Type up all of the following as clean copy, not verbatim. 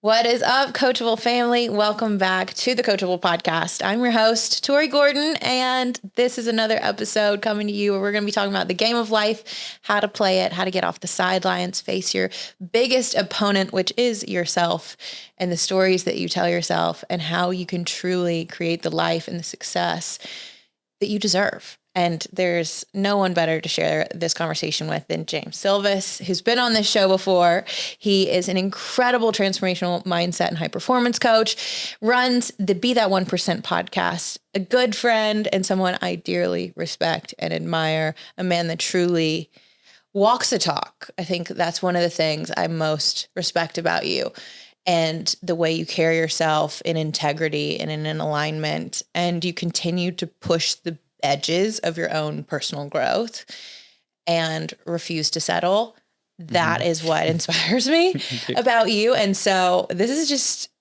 What is up, Coachable family? Welcome back to the Coachable podcast. I'm your host, Tori Gordon, and this is another episode coming to you where we're going to be talking about the game of life, how to play it, how to get off the sidelines, face your biggest opponent, which is yourself, and the stories that you tell yourself, and how you can truly create the life and the success that you deserve. And there's no one better to share this conversation with than James Silvas, who's been on this show before. He is an incredible transformational mindset and high performance coach, runs the Be That 1% podcast, a good friend and someone I dearly respect and admire, a man that truly walks the talk. I think that's one of the things I most respect about you, and the way you carry yourself in integrity and in an alignment, and you continue to push the edges of your own personal growth and refuse to settle. That is what inspires me about you. And so this is just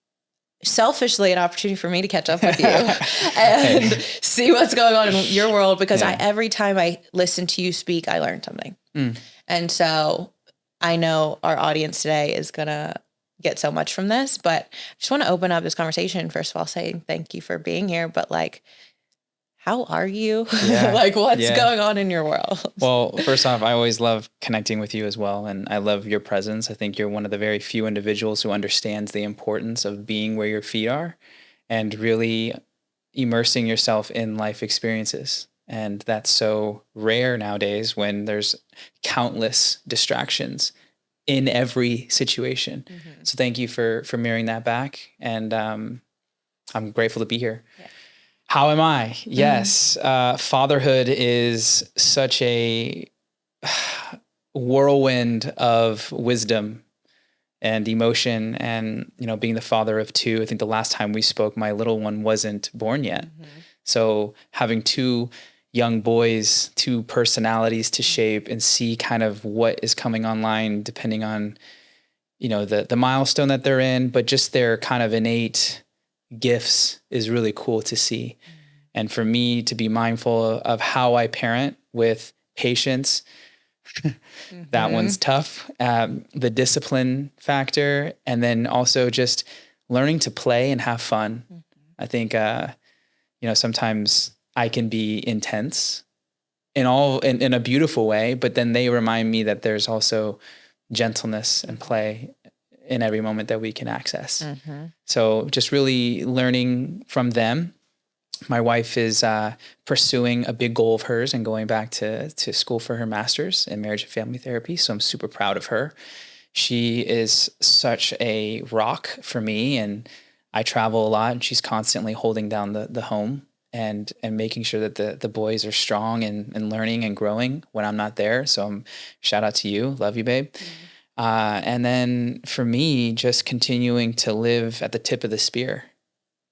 selfishly an opportunity for me to catch up with you and see what's going on in your world, because every time I listen to you speak, I learn something. And so I know our audience today is going to get so much from this, but I just want to open up this conversation. First of all, saying thank you for being here, but how are you? What's going on in your world? Well, first off, I always love connecting with you as well. And I love your presence. I think you're one of the very few individuals who understands the importance of being where your feet are and really immersing yourself in life experiences. And that's so rare nowadays when there's countless distractions in every situation. So thank you for mirroring that back. And I'm grateful to be here. Yeah. How am I? Yes. Fatherhood is such a whirlwind of wisdom and emotion. And, being the father of two, I think the last time we spoke, my little one wasn't born yet. So having two young boys, two personalities to shape and see kind of what is coming online, depending on, the milestone that they're in, but just their kind of innate gifts is really cool to see. And for me to be mindful of how I parent with patience, that one's tough. The discipline factor, and then also just learning to play and have fun. I think, sometimes I can be intense in a beautiful way, but then they remind me that there's also gentleness and play in every moment that we can access. So just really learning from them. My wife is pursuing a big goal of hers and going back to school for her master's in marriage and family therapy. So I'm super proud of her. She is such a rock for me, and I travel a lot, and she's constantly holding down the home and making sure that the boys are strong and learning and growing when I'm not there. So shout out to you. Love you, babe. And then for me, just continuing to live at the tip of the spear,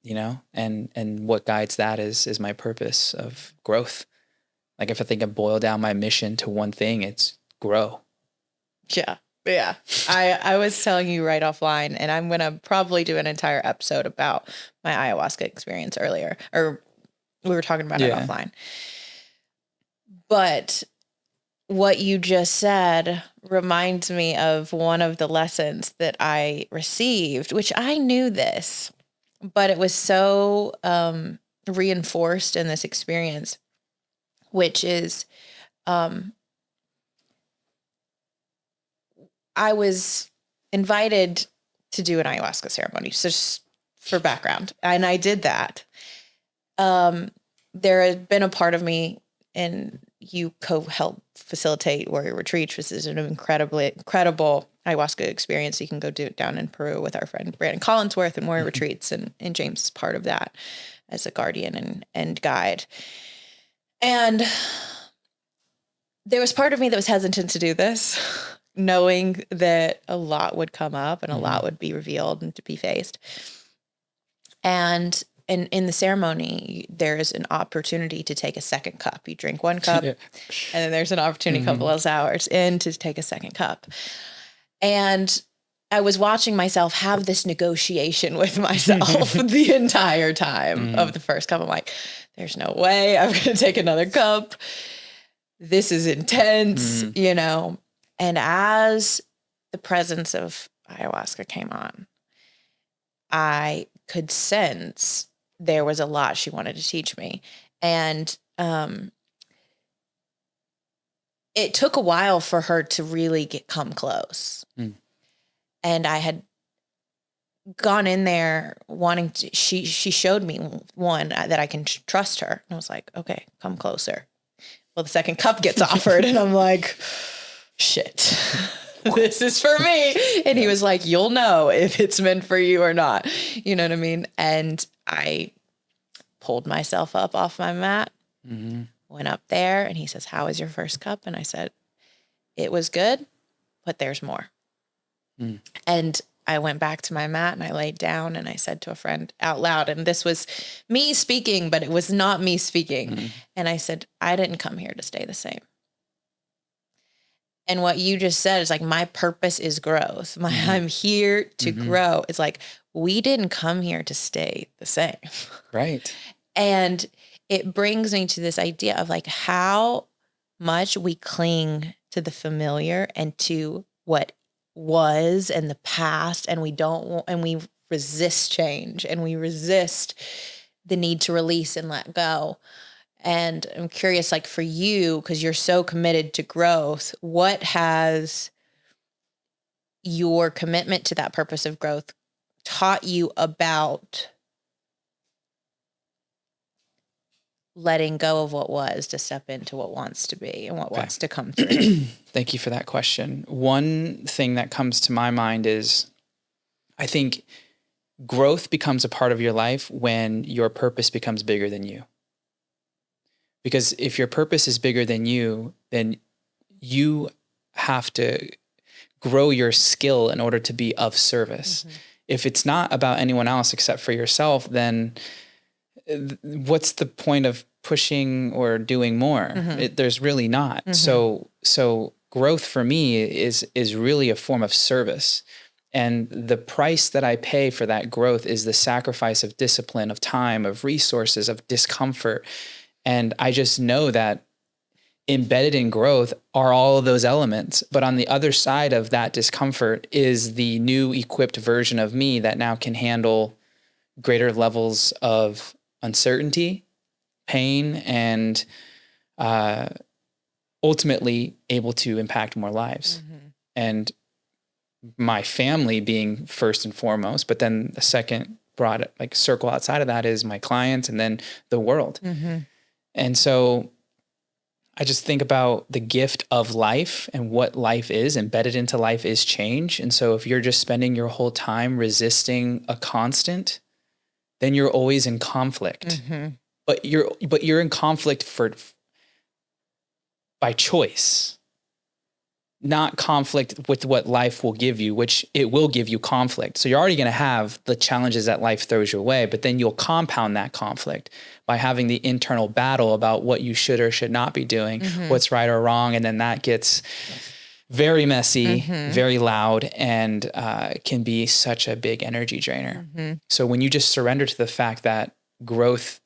and what guides that is my purpose of growth. Like if I think I boil down my mission to one thing, it's grow. Yeah. I was telling you right offline, and I'm going to probably do an entire episode about my ayahuasca experience earlier, or we were talking about it offline. But what you just said reminds me of one of the lessons that I received, which I knew this, but it was so reinforced in this experience, which is I was invited to do an ayahuasca ceremony, so just for background, and I did that. There had been a part of me, and you help facilitate warrior retreats, which is an incredible ayahuasca experience. You can go do it down in Peru with our friend Brandon Collinsworth and warrior retreats, and James is part of that as a guardian and guide. And there was part of me that was hesitant to do this, knowing that a lot would come up and a lot would be revealed and to be faced. And in the ceremony, there is an opportunity to take a second cup. You drink one cup, and then there's an opportunity a couple of hours in to take a second cup. And I was watching myself have this negotiation with myself the entire time of the first cup. I'm like, there's no way I'm going to take another cup. This is intense, And as the presence of ayahuasca came on, I could sense there was a lot she wanted to teach me. And it took a while for her to really come close. And I had gone in there wanting to, she showed me one that I can trust her. And I was like, okay, come closer. Well, the second cup gets offered and I'm like, shit, this is for me. And he was like, you'll know if it's meant for you or not. You know what I mean? And I pulled myself up off my mat, went up there, and he says, how was your first cup? And I said, it was good, but there's more. And I went back to my mat and I laid down and I said to a friend out loud, and this was me speaking, but it was not me speaking. And I said, I didn't come here to stay the same. And what you just said is like, my purpose is growth. I'm here to grow. It's like, we didn't come here to stay the same. Right. And it brings me to this idea of like how much we cling to the familiar and to what was and the past, and we resist change, and we resist the need to release and let go. And I'm curious, like for you, because you're so committed to growth, what has your commitment to that purpose of growth taught you about letting go of what was to step into what wants to be and what wants to come through? Thank you for that question. One thing that comes to my mind is, I think growth becomes a part of your life when your purpose becomes bigger than you. Because if your purpose is bigger than you, then you have to grow your skill in order to be of service. If it's not about anyone else except for yourself, then what's the point of pushing or doing more? There's really not. So growth for me is really a form of service. And the price that I pay for that growth is the sacrifice of discipline, of time, of resources, of discomfort. And I just know that embedded in growth are all of those elements. But on the other side of that discomfort is the new equipped version of me that now can handle greater levels of uncertainty, pain, and ultimately able to impact more lives. And my family being first and foremost, but then the second broad like circle outside of that is my clients and then the world. And so I just think about the gift of life and what life is. Embedded into life is change. And so if you're just spending your whole time resisting a constant, then you're always in conflict. But you're in conflict by choice, not conflict with what life will give you, which it will give you conflict. So you're already going to have the challenges that life throws your way, but then you'll compound that conflict by having the internal battle about what you should or should not be doing, what's right or wrong. And then that gets very messy, very loud, and can be such a big energy drainer. So when you just surrender to the fact that growth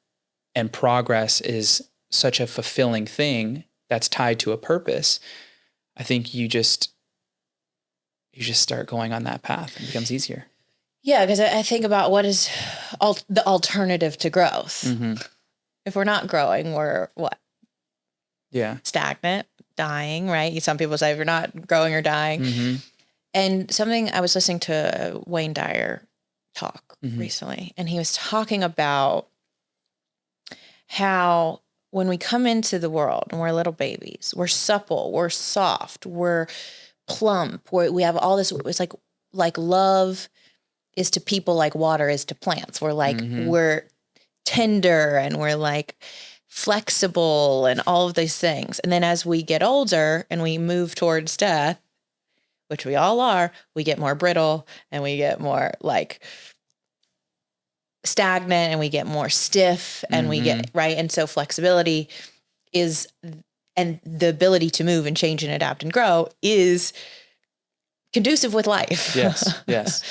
and progress is such a fulfilling thing that's tied to a purpose, I think you just start going on that path. It becomes easier. Yeah, because I think about what is the alternative to growth. If we're not growing, we're what? Yeah. Stagnant, dying, right? Some people say if you're not growing or dying. And something, I was listening to Wayne Dyer talk recently, and he was talking about how when we come into the world and we're little babies, we're supple, we're soft, we're plump, we have all this. It's like love is to people like water is to plants. We're like, we're tender and we're like flexible and all of these things. And then as we get older and we move towards death, which we all are, we get more brittle and we get more like stagnant and we get more stiff and we get right. And so flexibility is, and the ability to move and change and adapt and grow is conducive with life. Yes. Yes.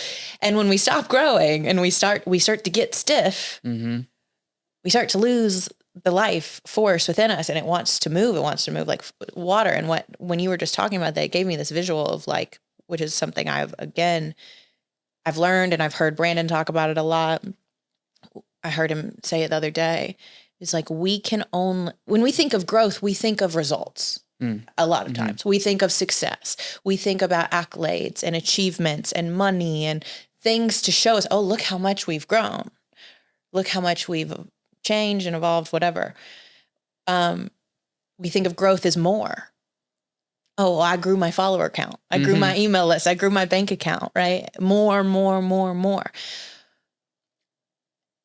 And when we stop growing and we start to get stiff, we start to lose the life force within us, and it wants to move. It wants to move like water. And when you were just talking about that, it gave me this visual of like, which is something I've again I've learned, and I've heard Brandon talk about it a lot. I heard him say it the other day. It's like when we think of growth, we think of results. A lot of times we think of success. We think about accolades and achievements and money and things to show us, oh, look how much we've grown. Look how much we've changed and evolved, whatever. We think of growth as more. Oh, well, I grew my follower count. I grew my email list. I grew my bank account, right? More.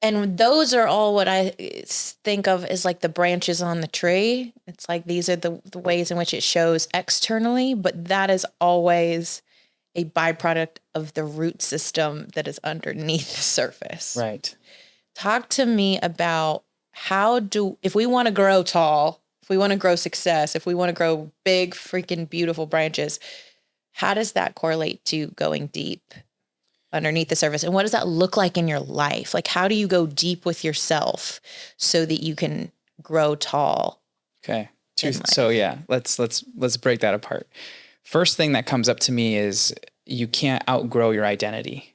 And those are all what I think of as like the branches on the tree. It's like these are the ways in which it shows externally, but that is always a byproduct of the root system that is underneath the surface. Right. Talk to me about if we want to grow tall, if we want to grow success, if we want to grow big, freaking beautiful branches, how does that correlate to going deep underneath the surface? And what does that look like in your life? Like, how do you go deep with yourself so that you can grow tall? Okay. So yeah, let's break that apart. First thing that comes up to me is you can't outgrow your identity.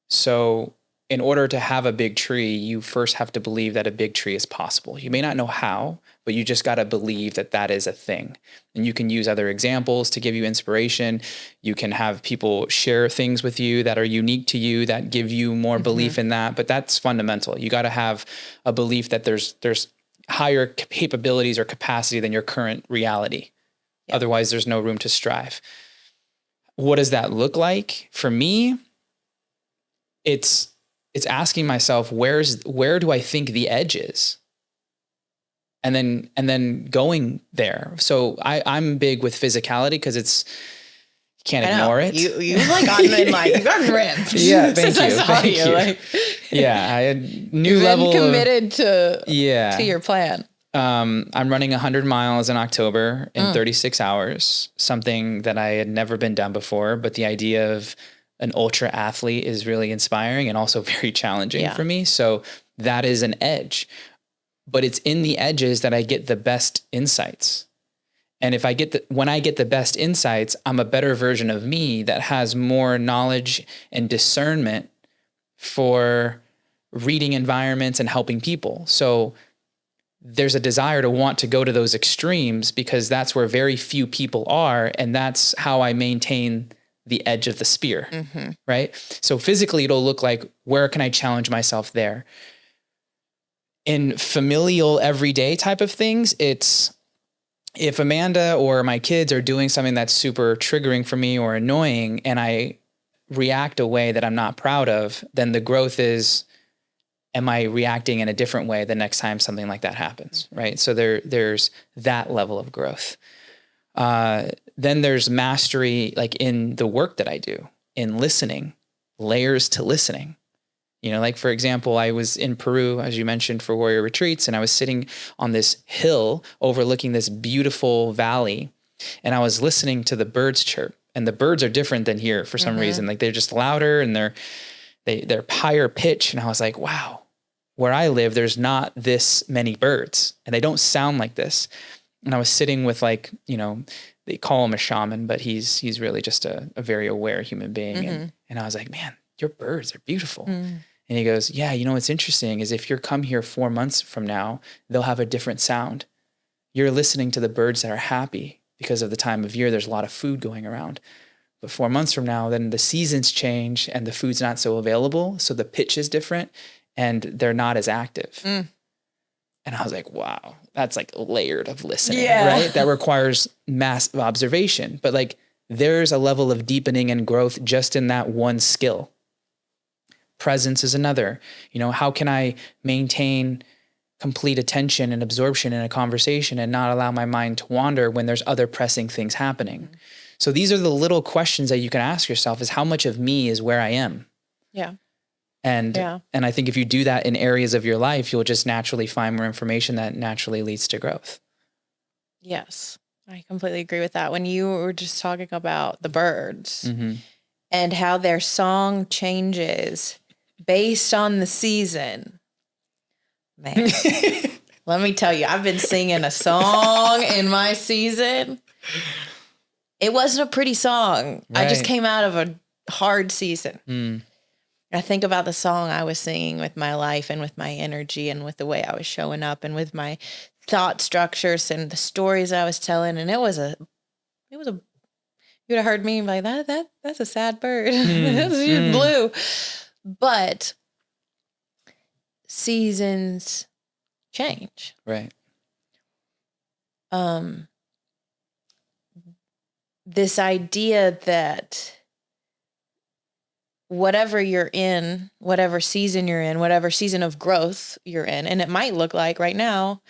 So in order to have a big tree, you first have to believe that a big tree is possible. You may not know how, but you just got to believe that that is a thing. And you can use other examples to give you inspiration. You can have people share things with you that are unique to you that give you more belief in that. But that's fundamental. You got to have a belief that there's higher capabilities or capacity than your current reality. Yep. Otherwise, there's no room to strive. What does that look like? For me, it's asking myself, where do I think the edge is? And then going there. So I'm big with physicality because you can't ignore it. You've like gotten ripped. Yeah, thank you. Like, yeah, I had new level committed to your plan. I'm running 100 miles in October in 36 hours, something that I had never been done before. But the idea of an ultra athlete is really inspiring and also very challenging for me. So that is an edge, but it's in the edges that I get the best insights. And when I get the best insights, I'm a better version of me that has more knowledge and discernment for reading environments and helping people. So there's a desire to want to go to those extremes because that's where very few people are. And that's how I maintain the edge of the spear, right? So physically, it'll look like, where can I challenge myself there? In familial, everyday type of things, it's if Amanda or my kids are doing something that's super triggering for me or annoying, and I react a way that I'm not proud of, then the growth is, am I reacting in a different way the next time something like that happens, right? So there's that level of growth. Then there's mastery, like in the work that I do, in listening, layers to listening. You know, like for example, I was in Peru, as you mentioned, for warrior retreats, and I was sitting on this hill overlooking this beautiful valley, and I was listening to the birds chirp. And the birds are different than here for some reason. Like they're just louder and they're higher pitch. And I was like, wow, where I live, there's not this many birds, and they don't sound like this. And I was sitting with they call him a shaman, but he's really just a very aware human being. And I was like, man, your birds are beautiful. And he goes, yeah, what's interesting is if you're come here 4 months from now, they'll have a different sound. You're listening to the birds that are happy because of the time of year. There's a lot of food going around. But 4 months from now, then the seasons change and the food's not so available. So the pitch is different and they're not as active. And I was like, wow, that's like layered of listening, right? That requires massive observation. But like there's a level of deepening and growth just in that one skill. Presence is another. How can I maintain complete attention and absorption in a conversation and not allow my mind to wander when there's other pressing things happening? So these are the little questions that you can ask yourself, is how much of me is where I am? Yeah. And I think if you do that in areas of your life, you'll just naturally find more information that naturally leads to growth. Yes, I completely agree with that. When you were just talking about the birds and how their song changes based on the season, man, let me tell you, I've been singing a song in my season. It wasn't a pretty song. Right. I just came out of a hard season. Mm. I think about the song I was singing with my life and with my energy and with the way I was showing up and with my thought structures and the stories I was telling. And it was a, you'd have heard me like that's a sad bird. She's blue. But seasons change. Right. This idea that whatever you're in, whatever season you're in, whatever season of growth you're in, and it might look like right now,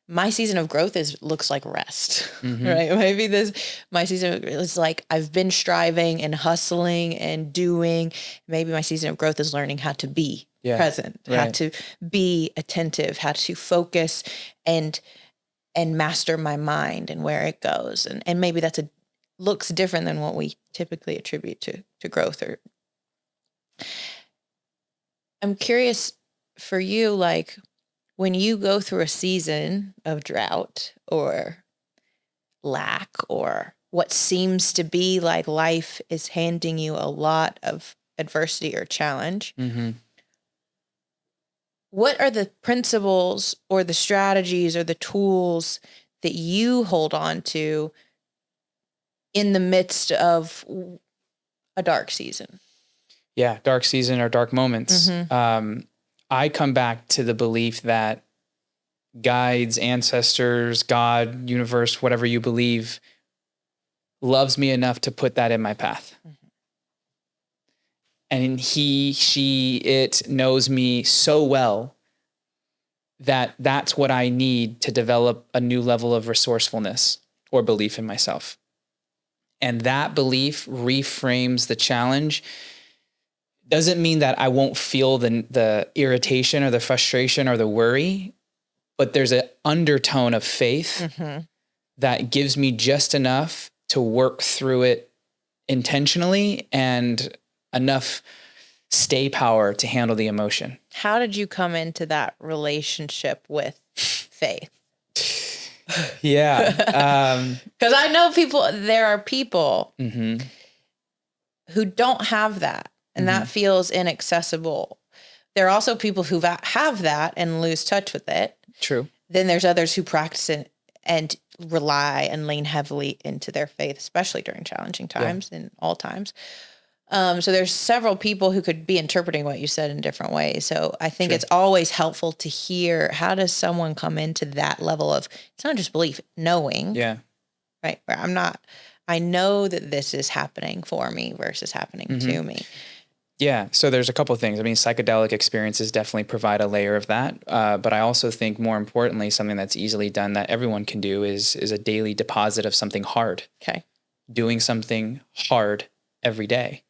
my season of growth looks like rest, right? Maybe my season is like, I've been striving and hustling and doing. Maybe my season of growth is learning how to be present, how to be attentive, how to focus and master my mind and where it goes. And maybe looks different than what we typically attribute to growth. Or I'm curious for you, like when you go through a season of drought or lack, or what seems to be like life is handing you a lot of adversity or challenge, what are the principles or the strategies or the tools that you hold on to in the midst of a dark season? Yeah, dark season or dark moments. I come back to the belief that guides, ancestors, God, universe, whatever you believe, loves me enough to put that in my path. And he, she, it knows me so well that that's what I need to develop a new level of resourcefulness or belief in myself. And that belief reframes the challenge. Doesn't mean that I won't feel the irritation or the frustration or the worry, but there's an undertone of faith that gives me just enough to work through it intentionally and enough stay power to handle the emotion. How did you come into that relationship with faith? Yeah. Because I know there are people who don't have that, and that feels inaccessible. There are also people who have that and lose touch with it. True. Then there's others who practice it and rely and lean heavily into their faith, especially during challenging times and all times. So there's several people who could be interpreting what you said in different ways. So I think it's always helpful to hear, how does someone come into that level of, it's not just belief, knowing. Yeah. Right. Where I know that this is happening for me versus happening to me. Yeah. So there's a couple of things. I mean, psychedelic experiences definitely provide a layer of that. But I also think more importantly, something that's easily done that everyone can do is a daily deposit of something hard. Okay. Doing something hard every day.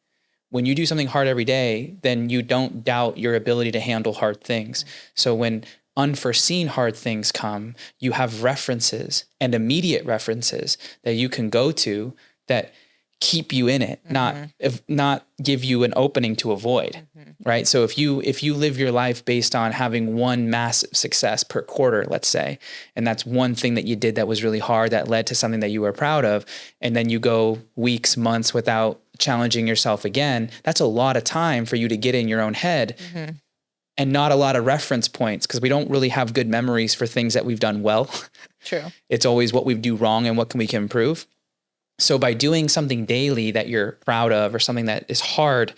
When you do something hard every day, then you don't doubt your ability to handle hard things. So when unforeseen hard things come, you have references and immediate references that you can go to that keep you in it, not give you an opening to avoid, right? So if you live your life based on having one massive success per quarter, let's say, and that's one thing that you did that was really hard that led to something that you were proud of, and then you go weeks, months without challenging yourself again, that's a lot of time for you to get in your own head and not a lot of reference points, because we don't really have good memories for things that we've done well. True. It's always what we do wrong and what we can improve. So by doing something daily that you're proud of or something that is hard,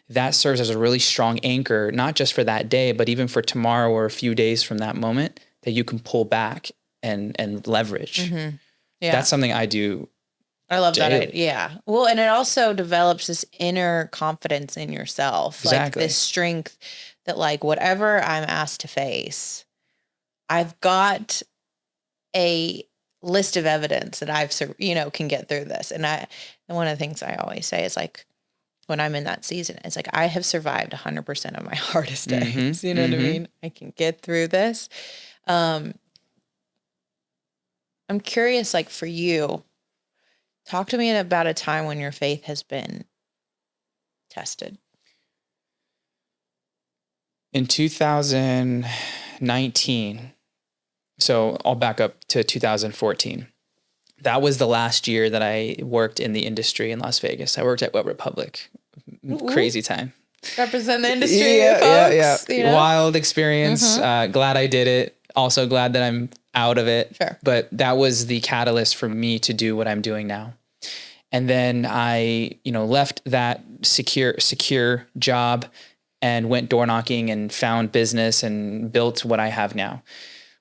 that serves as a really strong anchor, not just for that day, but even for tomorrow or a few days from that moment that you can pull back and leverage. Yeah. That's something I do. I love that. Yeah. Well, and it also develops this inner confidence in yourself, like this strength that, like, whatever I'm asked to face, I've got a list of evidence that I've, can get through this. And one of the things I always say is, like, when I'm in that season, it's like, I have survived 100% of my hardest days. You know what I mean? I can get through this. I'm curious, like, for you, talk to me about a time when your faith has been tested. In 2019, so I'll back up to 2014. That was the last year that I worked in the industry in Las Vegas. I worked at Wet Republic, crazy time. Represent the industry, folks. You know? Wild experience. Glad I did it. Also glad that I'm out of it. Sure. But that was the catalyst for me to do what I'm doing now. And then I, left that secure job and went door knocking and found business and built what I have now.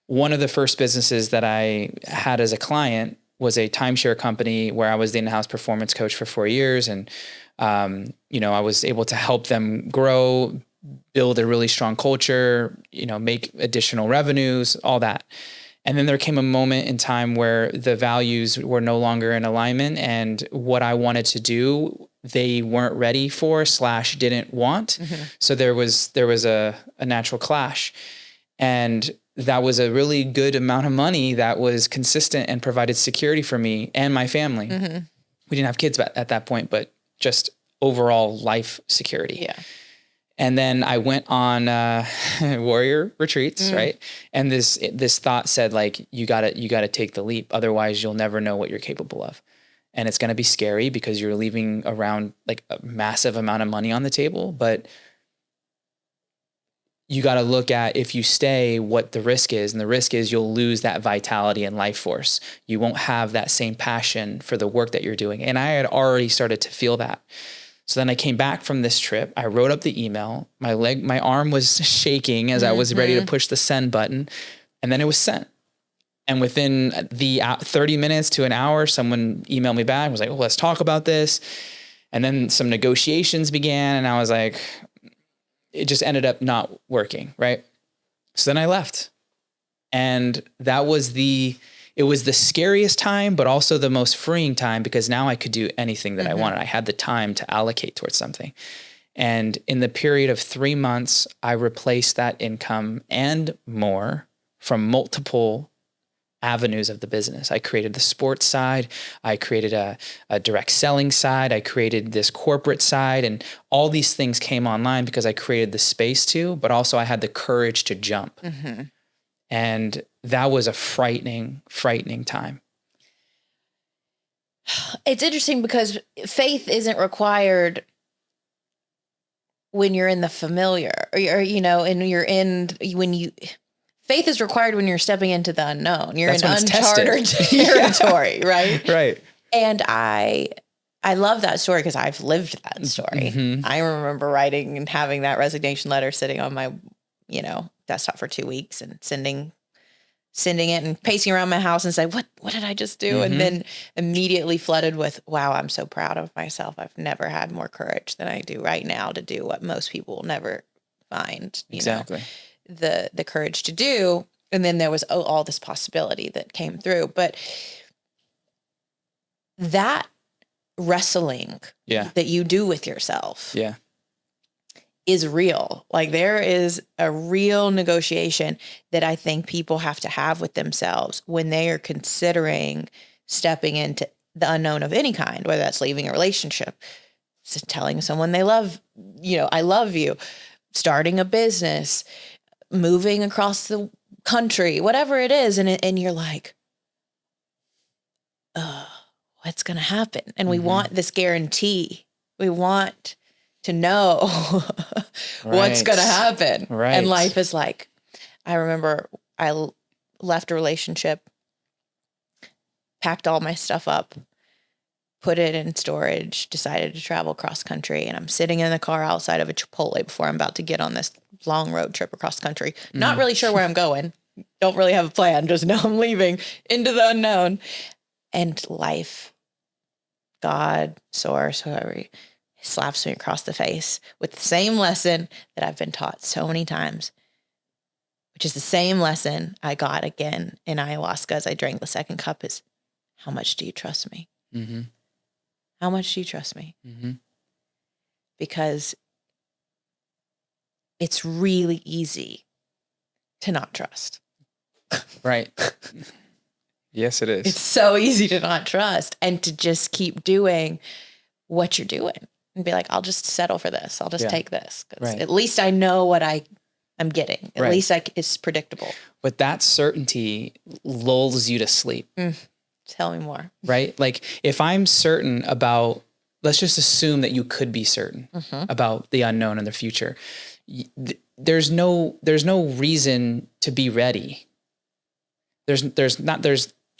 One of the first businesses that I had as a client was a timeshare company where I was the in-house performance coach for 4 years. And, I was able to help them grow, build a really strong culture, make additional revenues, all that. And then there came a moment in time where the values were no longer in alignment, and what I wanted to do, they weren't ready for / didn't want. So there was a natural clash. And that was a really good amount of money that was consistent and provided security for me and my family. We didn't have kids at that point, but just overall life security. Yeah. And then I went on warrior retreats, right? And this thought said, like, you gotta take the leap. Otherwise you'll never know what you're capable of. And it's going to be scary because you're leaving around like a massive amount of money on the table, but you got to look at, if you stay, what the risk is. And the risk is you'll lose that vitality and life force. You won't have that same passion for the work that you're doing. And I had already started to feel that. So then I came back from this trip. I wrote up the email. My arm was shaking as I was ready to push the send button. And then it was sent. And within the 30 minutes to an hour, someone emailed me back and was like, oh, let's talk about this. And then some negotiations began. And I was like, it just ended up not working, right? So then I left. And it was the scariest time, but also the most freeing time, because now I could do anything that I wanted. I had the time to allocate towards something. And in the period of 3 months, I replaced that income and more from multiple avenues of the business. I created the sports side. I created a direct selling side. I created this corporate side, and all these things came online because I created the space to, but also I had the courage to jump. And that was a frightening time. It's interesting because faith isn't required when you're in the familiar, faith is required when you're stepping into the unknown. You're in uncharted territory, right? Right. And I love that story because I've lived that story. I remember writing and having that resignation letter sitting on my, desktop for 2 weeks and sending it and pacing around my house and say, what did I just do? And then immediately flooded with, wow, I'm so proud of myself. I've never had more courage than I do right now to do what most people will never find. Exactly. The courage to do. And then there was all this possibility that came through. But that wrestling that you do with yourself is real. Like, there is a real negotiation that I think people have to have with themselves when they are considering stepping into the unknown of any kind, whether that's leaving a relationship, telling someone they love, I love you, starting a business, moving across the country, whatever it is. And you're like, what's going to happen? And we want this guarantee. We want to know what's going to happen. Right. And life is like, I remember I left a relationship, packed all my stuff up, put it in storage, decided to travel cross country. And I'm sitting in the car outside of a Chipotle before I'm about to get on this long road trip across country. Not really sure where I'm going. Don't really have a plan. Just know I'm leaving into the unknown. And life, God, source, whoever, slaps me across the face with the same lesson that I've been taught so many times, which is the same lesson I got again in ayahuasca as I drank the second cup, is, how much do you trust me? How much do you trust me? Because it's really easy to not trust. Right. Yes, it is. It's so easy to not trust and to just keep doing what you're doing and be like, I'll just settle for this. I'll just take this. Because at least I know what I'm getting. At least it's predictable. But that certainty lulls you to sleep. Tell me more. Right? Like, if I'm certain about let's just assume that you could be certain about the unknown and the future. There's no reason to be ready.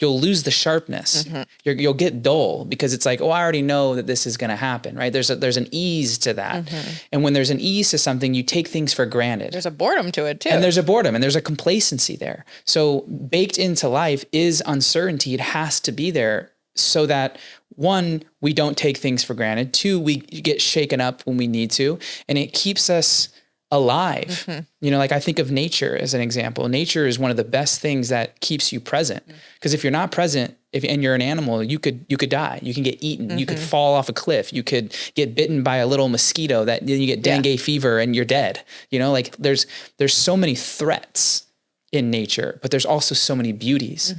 You'll lose the sharpness. You'll get dull because it's like, oh, I already know that this is going to happen, right? There's an ease to that. And when there's an ease to something, you take things for granted. There's a boredom to it too. And there's a boredom and there's a complacency there. So baked into life is uncertainty. It has to be there so that, one, we don't take things for granted. Two, we get shaken up when we need to. And it keeps us alive. You know, like I think of nature as an example. Nature is one of the best things that keeps you present. Because if you're not present, and you're an animal, you could die. You can get eaten. You could fall off a cliff. You could get bitten by a little mosquito that then you get dengue fever and you're dead. You know, like there's so many threats in nature, but there's also so many beauties.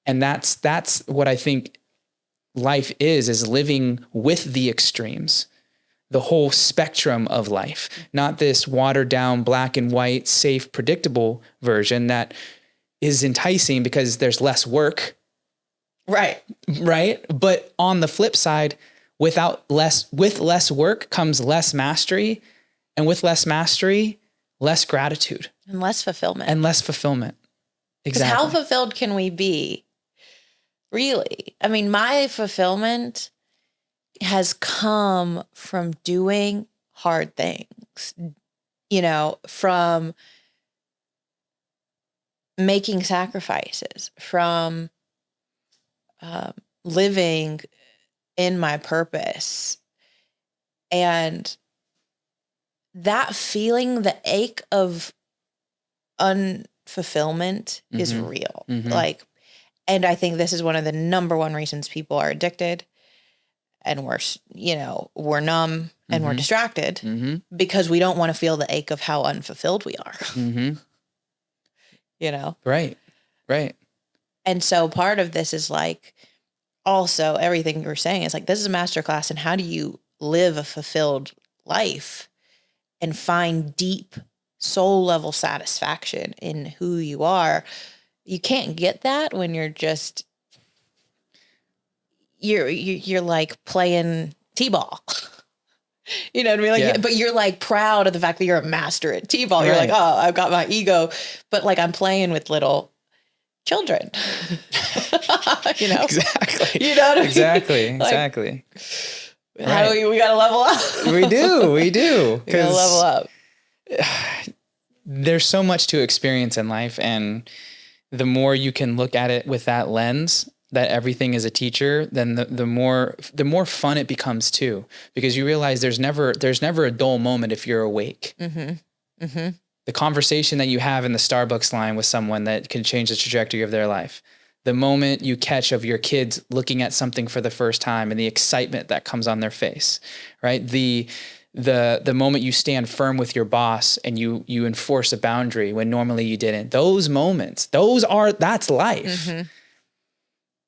And that's what I think life is living with the extremes. The whole spectrum of life, not this watered down black and white, safe, predictable version that is enticing because there's less work. Right. But on the flip side, with less work comes less mastery, and with less mastery, less gratitude and less fulfillment. Exactly. How fulfilled can we be? Really? I mean, my fulfillment has come from doing hard things, you know, from making sacrifices, from living in my purpose. And that feeling, the ache of unfulfillment is real. Like, and I think this is one of the number one reasons people are addicted. And we're numb and we're distracted because we don't want to feel the ache of how unfulfilled we are. You know? Right. And so part of this is like, also everything you're saying is like, this is a masterclass in how do you live a fulfilled life and find deep soul level satisfaction in who you are. You can't get that when you're just you're like playing t-ball. You know what I mean? Like, but you're like proud of the fact that you're a master at t-ball. You're like, oh, I've got my ego, but like I'm playing with little children. You know? Exactly. You know what I mean? Exactly. How we got to level up. We do. We got to level up. There's so much to experience in life, and the more you can look at it with that lens, that everything is a teacher, then the more fun it becomes too, because you realize there's never a dull moment if you're awake. The conversation that you have in the Starbucks line with someone that can change the trajectory of their life, the moment you catch of your kids looking at something for the first time and the excitement that comes on their face, right? The moment you stand firm with your boss and you enforce a boundary when normally you didn't. Those moments, that's life.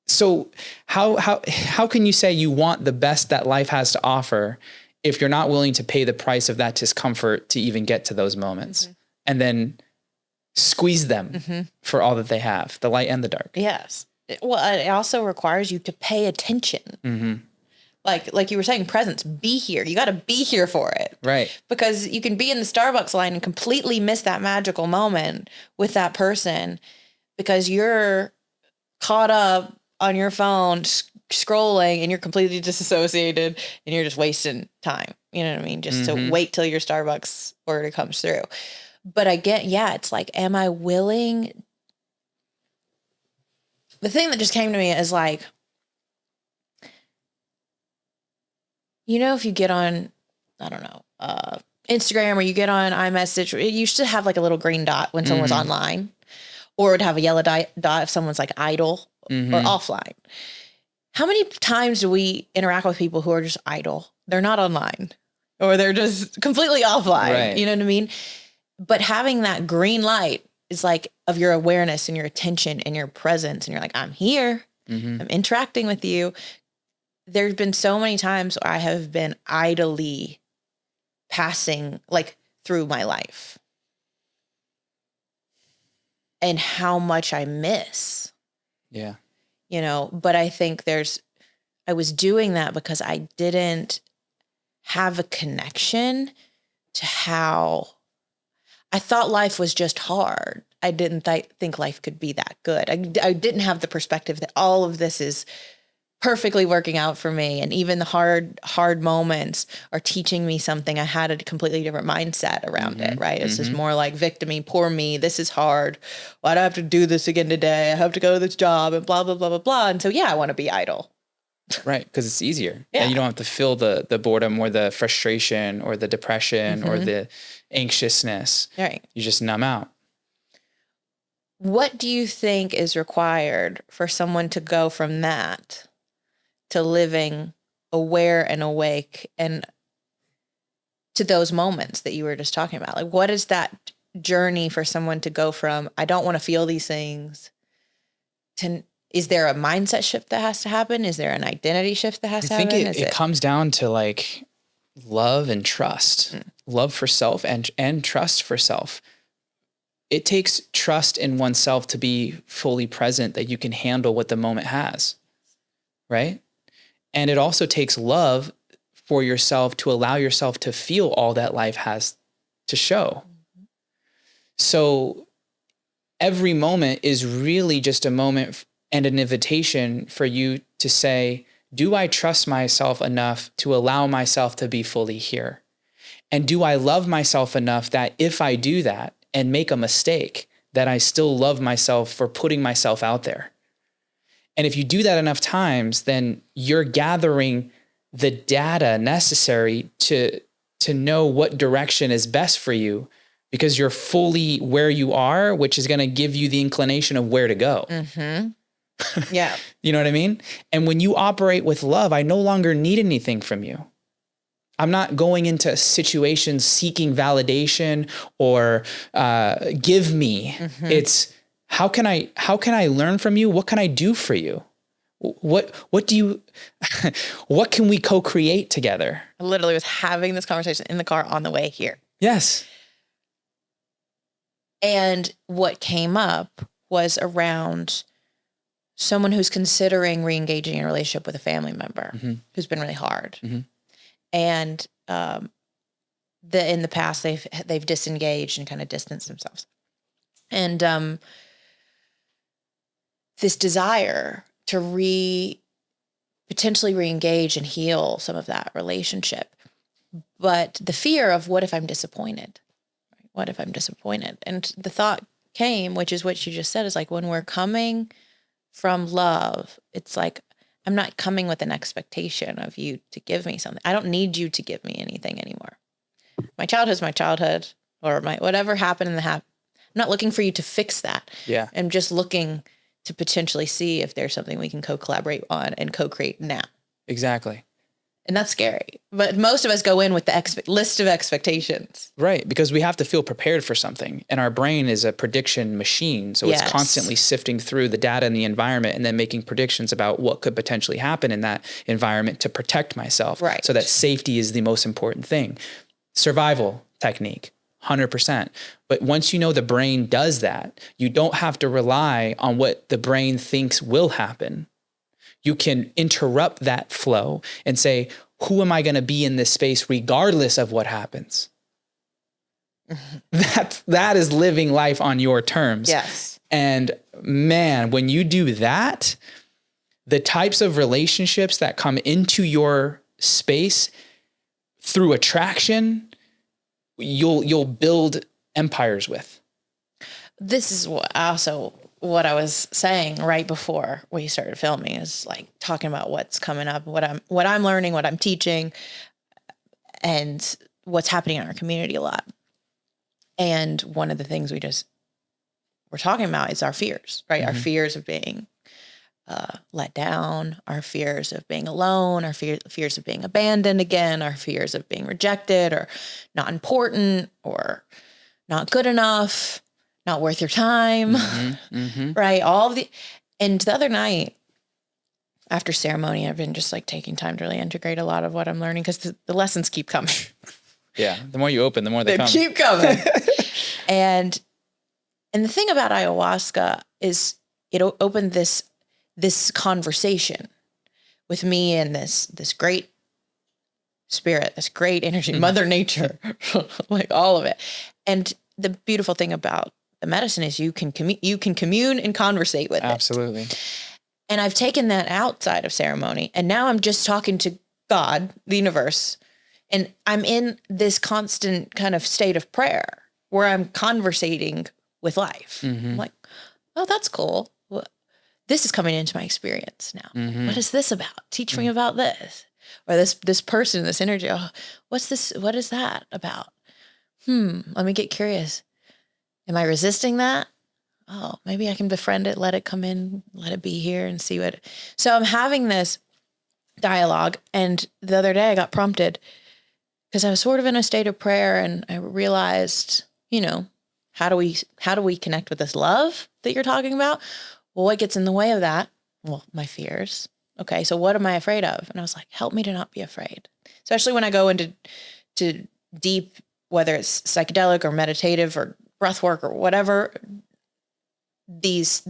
So how can you say you want the best that life has to offer if you're not willing to pay the price of that discomfort to even get to those moments and then squeeze them for all that they have, the light and the dark? Yes. Well, it also requires you to pay attention. Like you were saying, presence, be here. You got to be here for it. Right. Because you can be in the Starbucks line and completely miss that magical moment with that person because you're caught up on your phone scrolling and you're completely disassociated and you're just wasting time. You know what I mean? Just to wait till your Starbucks order comes through. But I get, it's like, am I willing? The thing that just came to me is like, you know, if you get on, I don't know, Instagram or you get on iMessage, it used to have like a little green dot when someone was online, or it would have a yellow dot if someone's like idle or offline. How many times do we interact with people who are just idle? They're not online or they're just completely offline. Right. You know what I mean? But having that green light is like of your awareness and your attention and your presence. And you're like, I'm here. I'm interacting with you. There's been so many times where I have been idly passing like through my life and how much I miss. Yeah. You know, but I think there's I was doing that because I didn't have a connection to how I thought life was just hard. I didn't think life could be that good. I didn't have the perspective that all of this is perfectly working out for me. And even the hard moments are teaching me something. I had a completely different mindset around it, right? It's just more like victim-y, poor me. This is hard. Why do I have to do this again today? I have to go to this job and blah, blah, blah, blah, blah. And so, I want to be idle. Right. Because it's easier. Yeah. And you don't have to feel the boredom or the frustration or the depression or the anxiousness. Right. You just numb out. What do you think is required for someone to go from that to living aware and awake and to those moments that you were just talking about? Like, what is that journey for someone to go from, I don't want to feel these things, to, is there a mindset shift that has to happen? Is there an identity shift that has to happen? I think it comes down to like love and trust, love for self and trust for self. It takes trust in oneself to be fully present, that you can handle what the moment has, right? And it also takes love for yourself to allow yourself to feel all that life has to show. So every moment is really just a moment and an invitation for you to say, do I trust myself enough to allow myself to be fully here? And do I love myself enough that if I do that and make a mistake, that I still love myself for putting myself out there? And if you do that enough times, then you're gathering the data necessary to know what direction is best for you, because you're fully where you are, which is going to give you the inclination of where to go. Yeah. You know what I mean? And when you operate with love, I no longer need anything from you. I'm not going into situations seeking validation or give me. It's how can I learn from you? What can I do for you? What do you, what can we co-create together? I literally was having this conversation in the car on the way here. Yes. And what came up was around someone who's considering re-engaging in a relationship with a family member who's been really hard. And in the past, they've disengaged and kind of distanced themselves. And this desire to potentially re-engage and heal some of that relationship. But the fear of, what if I'm disappointed? What if I'm disappointed? And the thought came, which is what you just said, is like, when we're coming from love, it's like, I'm not coming with an expectation of you to give me something. I don't need you to give me anything anymore. My childhood's my childhood, or my whatever happened in the I'm not looking for you to fix that. Yeah. I'm just looking to potentially see if there's something we can co-collaborate on and co-create now. Exactly. And that's scary. But most of us go in with the list of expectations. Right. Because we have to feel prepared for something. And our brain is a prediction machine. So it's constantly sifting through the data in the environment and then making predictions about what could potentially happen in that environment to protect myself. Right. So that safety is the most important thing. Survival technique, 100%. But once you know the brain does that, you don't have to rely on what the brain thinks will happen. You can interrupt that flow and say, who am I going to be in this space regardless of what happens? That is living life on your terms. Yes. And man, when you do that, the types of relationships that come into your space through attraction, you'll build empires with. This is what I was saying right before we started filming, is like talking about what's coming up, what I'm learning, what I'm teaching, and what's happening in our community a lot. And one of the things we're talking about is our fears, right? Our fears of being let down, our fears of being alone, our fears of being abandoned again, our fears of being rejected or not important or not good enough, not worth your time, right? And the other night after ceremony, I've been just like taking time to really integrate a lot of what I'm learning, because the lessons keep coming. Yeah. The more you open, the more they come. Keep coming. And the thing about ayahuasca is it opened this conversation, with me and this great spirit, this great energy, Mother Nature, like all of it. And the beautiful thing about the medicine is you can commune and conversate with it. Absolutely. And I've taken that outside of ceremony, and now I'm just talking to God, the universe, and I'm in this constant kind of state of prayer where I'm conversating with life. I'm like, oh, that's cool. Well, this is coming into my experience now. What is this about? Teach me about this. Or this person, this energy. Oh, what's this? What is that about? Let me get curious. Am I resisting that? Oh, maybe I can befriend it, let it come in, let it be here and see what. So I'm having this dialogue. And the other day I got prompted because I was sort of in a state of prayer, and I realized, how do we connect with this love that you're talking about? Well, what gets in the way of that? Well, my fears. Okay, so what am I afraid of? And I was like, help me to not be afraid. Especially when I go into deep, whether it's psychedelic or meditative or breath work or whatever, these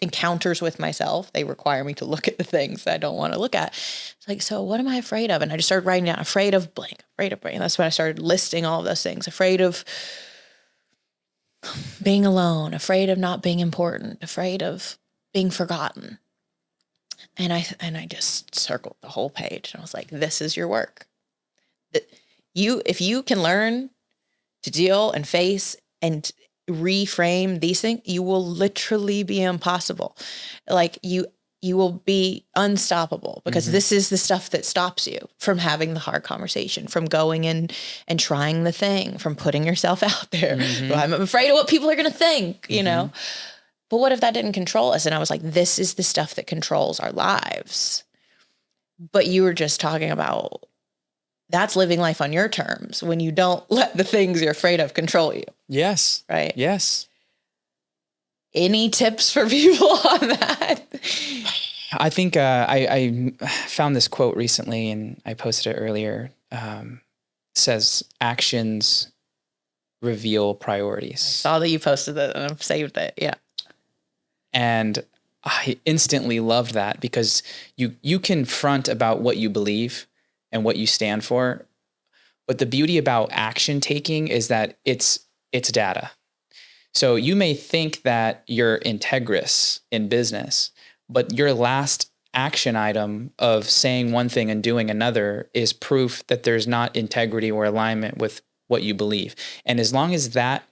encounters with myself, they require me to look at the things that I don't want to look at. It's like, so what am I afraid of? And I just started writing down, afraid of blank, afraid of brain. That's when I started listing all of those things. Afraid of being alone, afraid of not being important, afraid of being forgotten. And I just circled the whole page, and I was like, this is your work. If you can learn to deal and face and reframe these things, you will literally be impossible. Like you will be unstoppable, because this is the stuff that stops you from having the hard conversation, from going in and trying the thing, from putting yourself out there. Well, I'm afraid of what people are going to think, But what if that didn't control us? And I was like, this is the stuff that controls our lives. But you were just talking about that's living life on your terms when you don't let the things you're afraid of control you. Yes. Right. Yes. Any tips for people on that? I think I found this quote recently, and I posted it earlier. Says actions reveal priorities. I saw that you posted it and I've saved it. Yeah. And I instantly loved that, because you can front about what you believe and what you stand for. But the beauty about action taking is that it's data. So you may think that you're integrous in business, but your last action item of saying one thing and doing another is proof that there's not integrity or alignment with what you believe. And as long as that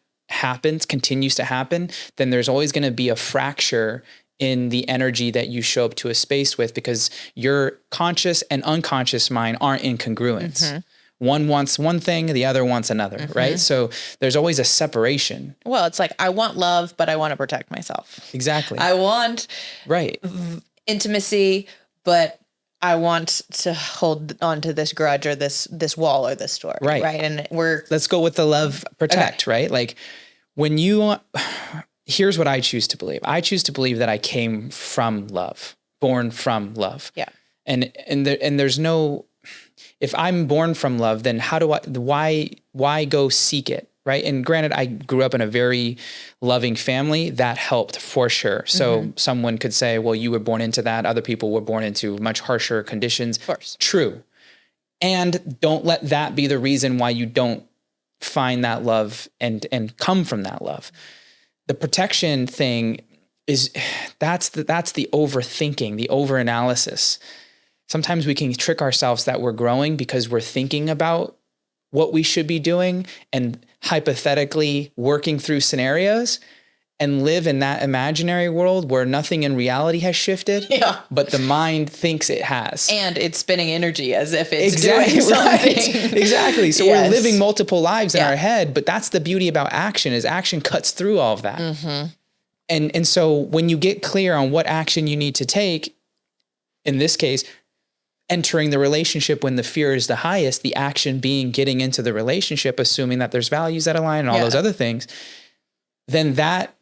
continues to happen, then there's always going to be a fracture in the energy that you show up to a space with, because your conscious and unconscious mind aren't in congruence. One wants one thing, the other wants another, right? So there's always a separation. Well, it's like, I want love, but I want to protect myself. Exactly. I want right intimacy, but I want to hold on to this grudge or this wall or this story. Right. And let's go with the love, protect, right? Like here's what I choose to believe. I choose to believe that I came from love, born from love. Yeah. And there's no, if I'm born from love, then why go seek it? Right. And granted, I grew up in a very loving family that helped for sure. So someone could say, well, you were born into that. Other people were born into much harsher conditions. Of course. True. And don't let that be the reason why you don't find that love and come from that love. The protection thing that's the overthinking, the overanalysis. Sometimes we can trick ourselves that we're growing because we're thinking about what we should be doing and hypothetically working through scenarios, and live in that imaginary world where nothing in reality has shifted, but the mind thinks it has. And it's spinning energy as if it's doing something. Right. Exactly. So we're living multiple lives in our head, but that's the beauty about action, is action cuts through all of that. And so when you get clear on what action you need to take, in this case, entering the relationship when the fear is the highest, the action being getting into the relationship, assuming that there's values that align and all those other things, then that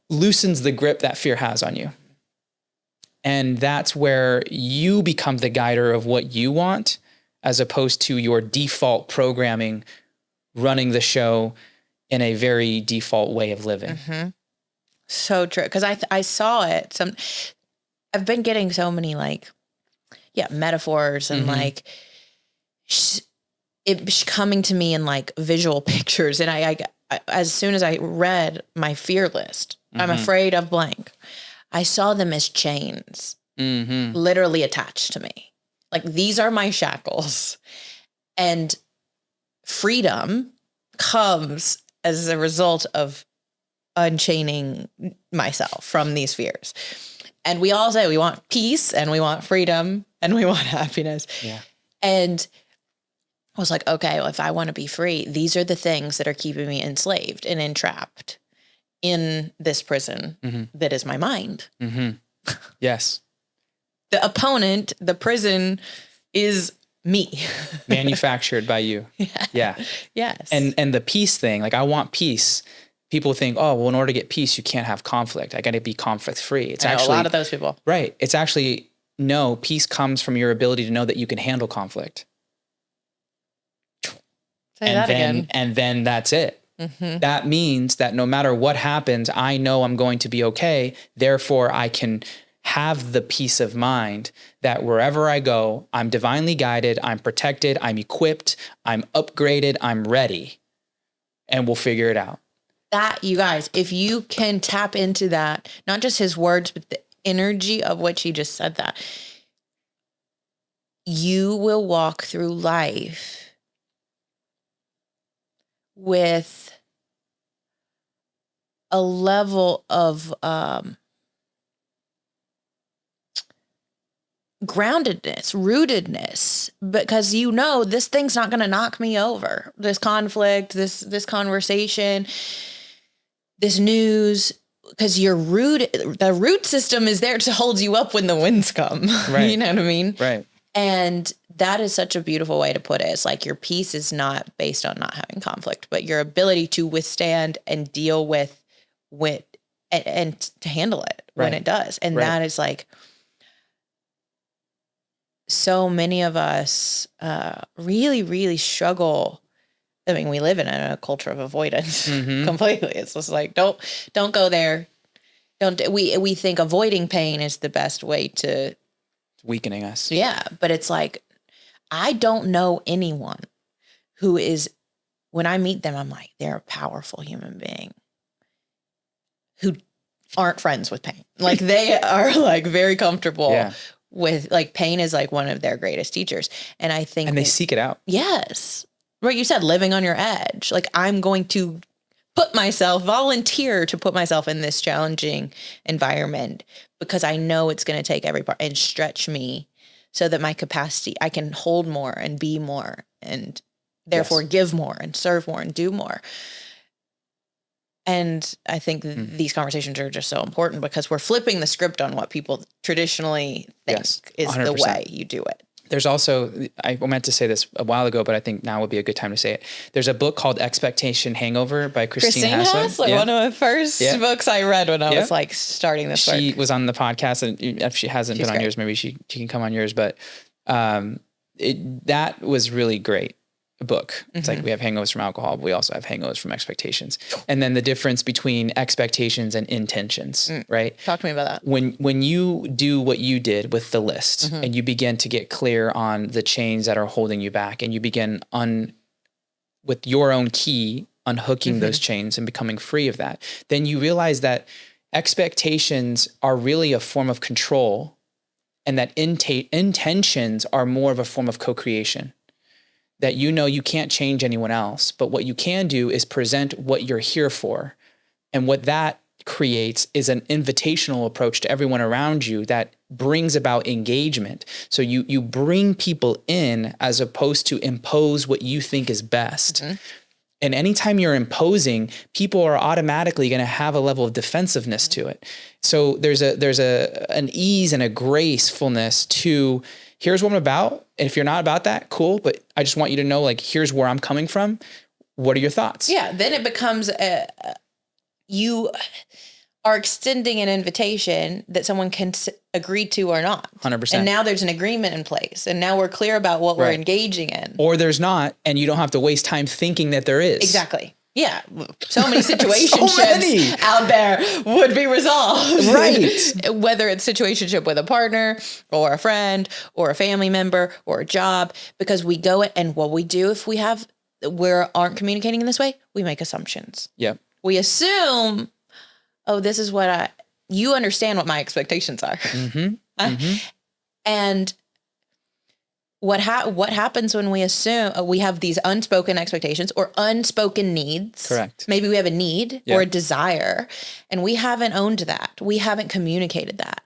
loosens the grip that fear has on you. And that's where you become the guider of what you want, as opposed to your default programming running the show in a very default way of living. So true. Because I saw it. I've been getting so many like metaphors and like it coming to me in like visual pictures. And I as soon as I read my fear list, I'm afraid of blank, I saw them as chains literally attached to me. Like, these are my shackles, and freedom comes as a result of unchaining myself from these fears. And we all say we want peace and we want freedom and we want happiness. Yeah. And I was like, okay, well, if I want to be free, these are the things that are keeping me enslaved and entrapped in this prison that is my mind. Yes. The opponent, the prison, is me. Manufactured by you. Yeah. Yes. And the peace thing, like, I want peace. People think, oh, well, in order to get peace, you can't have conflict. I got to be conflict free. It's actually a lot of those people. Right. It's actually, no, peace comes from your ability to know that you can handle conflict. And then that's it. That means that no matter what happens, I know I'm going to be okay. Therefore, I can have the peace of mind that wherever I go, I'm divinely guided, I'm protected, I'm equipped, I'm upgraded, I'm ready, and we'll figure it out. That, you guys, if you can tap into that, not just his words, but the energy of which he just said that, you will walk through life with a level of groundedness, rootedness, because you know this thing's not going to knock me over. This conflict, this conversation, this news, because you're rooted. The root system is there to hold you up when the winds come. Right. You know what I mean? Right. And that is such a beautiful way to put it. It's like your peace is not based on not having conflict, but your ability to withstand and deal with and to handle it when it does. And that is like, so many of us really, really struggle. I mean, we live in a culture of avoidance completely. It's just like, don't go there. We think avoiding pain is the best way to weakening us. Yeah. But it's like, I don't know anyone who is, when I meet them, I'm like, they're a powerful human being who aren't friends with pain. Like, they are like very comfortable with, like, pain is like one of their greatest teachers. And I think, and they seek it out. Yes. Right. You said living on your edge. Like, I'm going to volunteer to put myself in this challenging environment because I know it's going to take every part and stretch me so that my capacity, I can hold more and be more and therefore give more and serve more and do more. And I think these conversations are just so important because we're flipping the script on what people traditionally think is 100%. The way you do it. There's also, I meant to say this a while ago, but I think now would be a good time to say it. There's a book called Expectation Hangover by Christine Hassler. One of the first books I read when I was like starting this work. She was on the podcast, and if she hasn't been on yours, maybe she can come on yours. But that was really great. Book. It's like we have hangovers from alcohol, but we also have hangovers from expectations. And then the difference between expectations and intentions, right? Talk to me about that. When you do what you did with the list and you begin to get clear on the chains that are holding you back, and you begin with your own key, unhooking those chains and becoming free of that, then you realize that expectations are really a form of control, and that intentions are more of a form of co-creation. That you can't change anyone else, but what you can do is present what you're here for. And what that creates is an invitational approach to everyone around you that brings about engagement. So you bring people in as opposed to impose what you think is best. And anytime you're imposing, people are automatically going to have a level of defensiveness to it. So there's an ease and a gracefulness to, here's what I'm about. And if you're not about that, cool. But I just want you to know, like, here's where I'm coming from. What are your thoughts? Yeah. Then it becomes you are extending an invitation that someone can agree to or not. 100%. And now there's an agreement in place. And now we're clear about what we're engaging in. Or there's not, and you don't have to waste time thinking that there is. Exactly. Yeah, so many situationships out there would be resolved. Right. Whether it's situationship with a partner or a friend or a family member or a job, because we go and what we do if we aren't communicating in this way, we make assumptions. Yep. We assume, oh, this is what you understand what my expectations are. And what happens when we assume we have these unspoken expectations or unspoken needs? Correct. Maybe we have a need or a desire, and we haven't owned that. We haven't communicated that.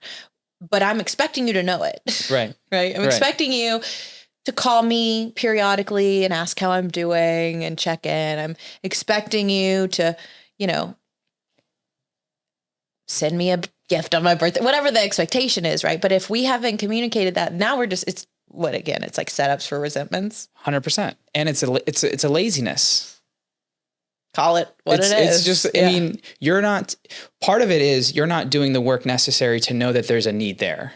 But I'm expecting you to know it. Right. Right. I'm expecting you to call me periodically and ask how I'm doing and check in. I'm expecting you to, send me a gift on my birthday, whatever the expectation is, right? But if we haven't communicated that, now it's like setups for resentments. 100%. And it's a laziness. Call it what it is. It's just, I mean, part of it is you're not doing the work necessary to know that there's a need there.